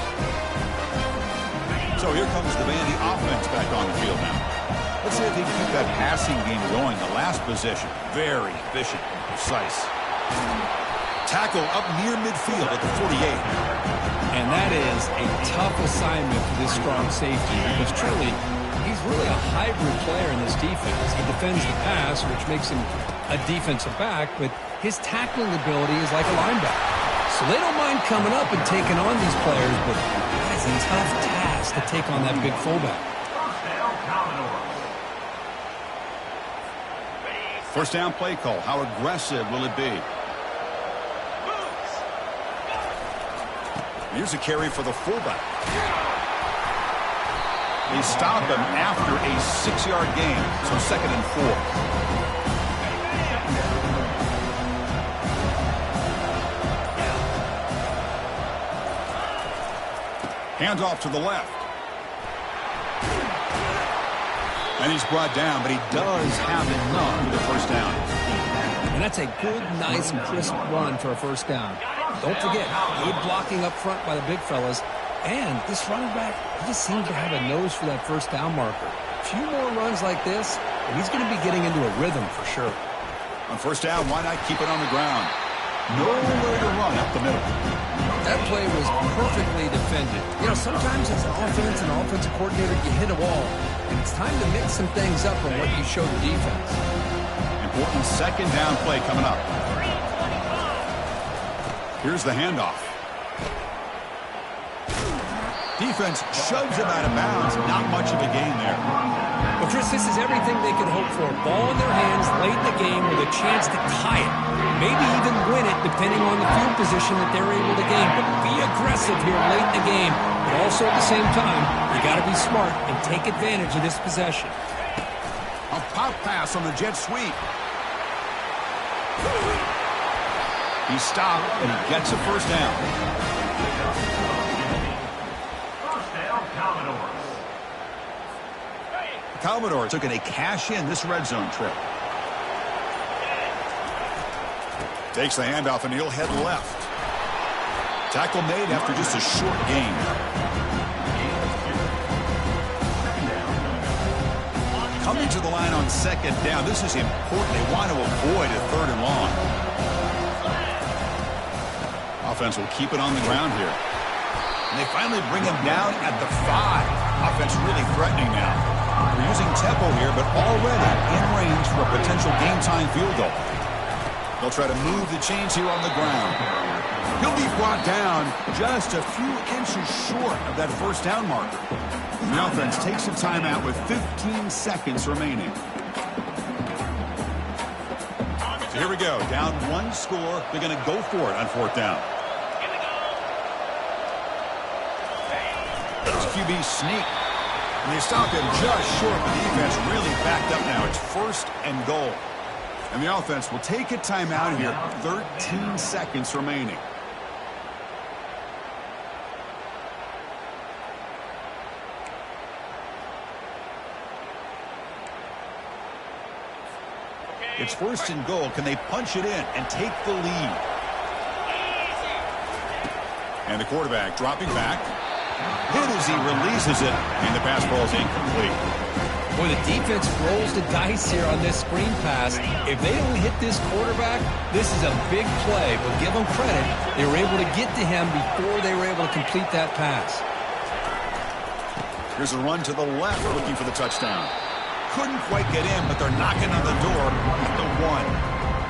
So here comes the Vandy offense back on the field now. Let's see if they can keep that passing game going. The last possession, very efficient, precise. Tackle up near midfield at the 48. And that is a tough assignment for this strong safety because truly, he's really a hybrid player in this defense. He defends the pass, which makes him a defensive back, but his tackling ability is like a linebacker. So they don't mind coming up and taking on these players, but it's a tough task to take on that big fullback. First down play call. How aggressive will it be? Here's a carry for the fullback. They stop him after a 6-yard gain, so 2nd and 4. Hands off to the left. And he's brought down, but he does have enough for the first down. And that's a good, nice, crisp run for a first down. Don't forget, good blocking up front by the big fellas. And this running back, he just seems to have a nose for that first down marker. A few more runs like this, and he's going to be getting into a rhythm for sure. On first down, why not keep it on the ground? Nowhere to run up the middle. That play was perfectly defended. You know, sometimes as an offense and offensive coordinator, you hit a wall. And it's time to mix some things up on what you show the defense. Important second down play coming up. Here's the handoff. Defense shoves him out of bounds. Not much of a gain there. Well, Chris, this is everything they could hope for. Ball in their hands late in the game with a chance to tie it. Maybe even win it depending on the field position that they're able to gain. But be aggressive here late in the game. But also at the same time, you got to be smart and take advantage of this possession. A pop pass on the jet sweep. He stopped and he gets a first down. First down, Commodores. The Commodores looking to cash in this red zone trip. Takes the handoff and he'll head left. Tackle made after just a short gain. Coming to the line on second down. This is important. They want to avoid a 3rd and long. Offense will keep it on the ground here. And they finally bring him down at the 5. Offense really threatening now. They're using tempo here, but already in range for a potential game-time field goal. They'll try to move the chains here on the ground. He'll be brought down just a few inches short of that first down marker. The offense takes a timeout with 15 seconds remaining. So here we go. Down 1 score. They're going to go for it on 4th down. It's QB sneak. And they stop him just short. The defense really backed up now. It's 1st and goal. And the offense will take a timeout here. 13 seconds remaining. It's 1st and goal. Can they punch it in and take the lead? And the quarterback dropping back. Hit as he releases it, and the pass ball is incomplete. Boy, the defense rolls the dice here on this screen pass. If they don't hit this quarterback, this is a big play. But give them credit. They were able to get to him before they were able to complete that pass. Here's a run to the left looking for the touchdown. Couldn't quite get in, but they're knocking on the door at the 1.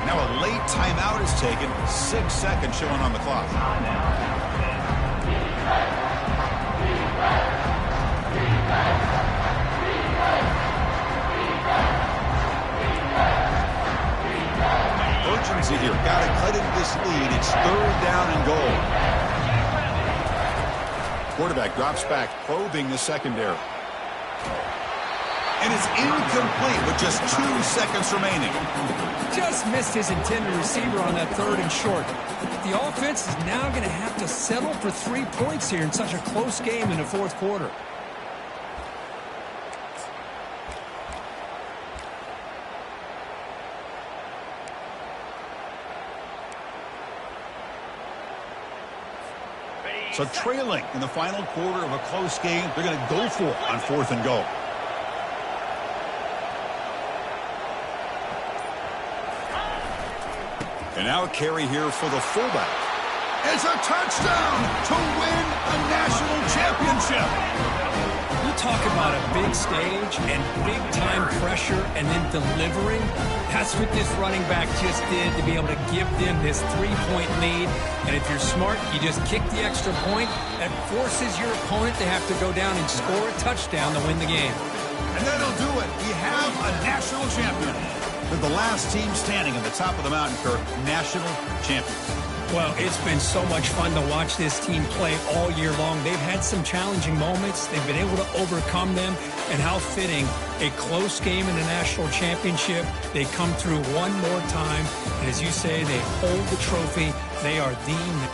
Now a late timeout is taken. 6 seconds showing on the clock. Urgency here. Got to cut into this lead. It's 3rd down and goal. Quarterback drops back, probing the secondary. And it's incomplete with just 2 seconds remaining. Just missed his intended receiver on that 3rd and short. The offense is now going to have to settle for 3 points here in such a close game in the 4th quarter. So trailing in the final quarter of a close game, they're going to go for it on 4th and goal. And now a carry here for the fullback. It's a touchdown to win a national championship. You talk about a big stage and big-time pressure and then delivering. That's what this running back just did to be able to give them this 3-point lead. And if you're smart, you just kick the extra point. That forces your opponent to have to go down and score a touchdown to win the game. And that'll do it. We have a national champion. They're the last team standing at the top of the mountain, Kirk. National champions. Well, it's been so much fun to watch this team play all year long. They've had some challenging moments. They've been able to overcome them. And how fitting, a close game in a national championship. They come through one more time. And as you say, they hold the trophy. They are the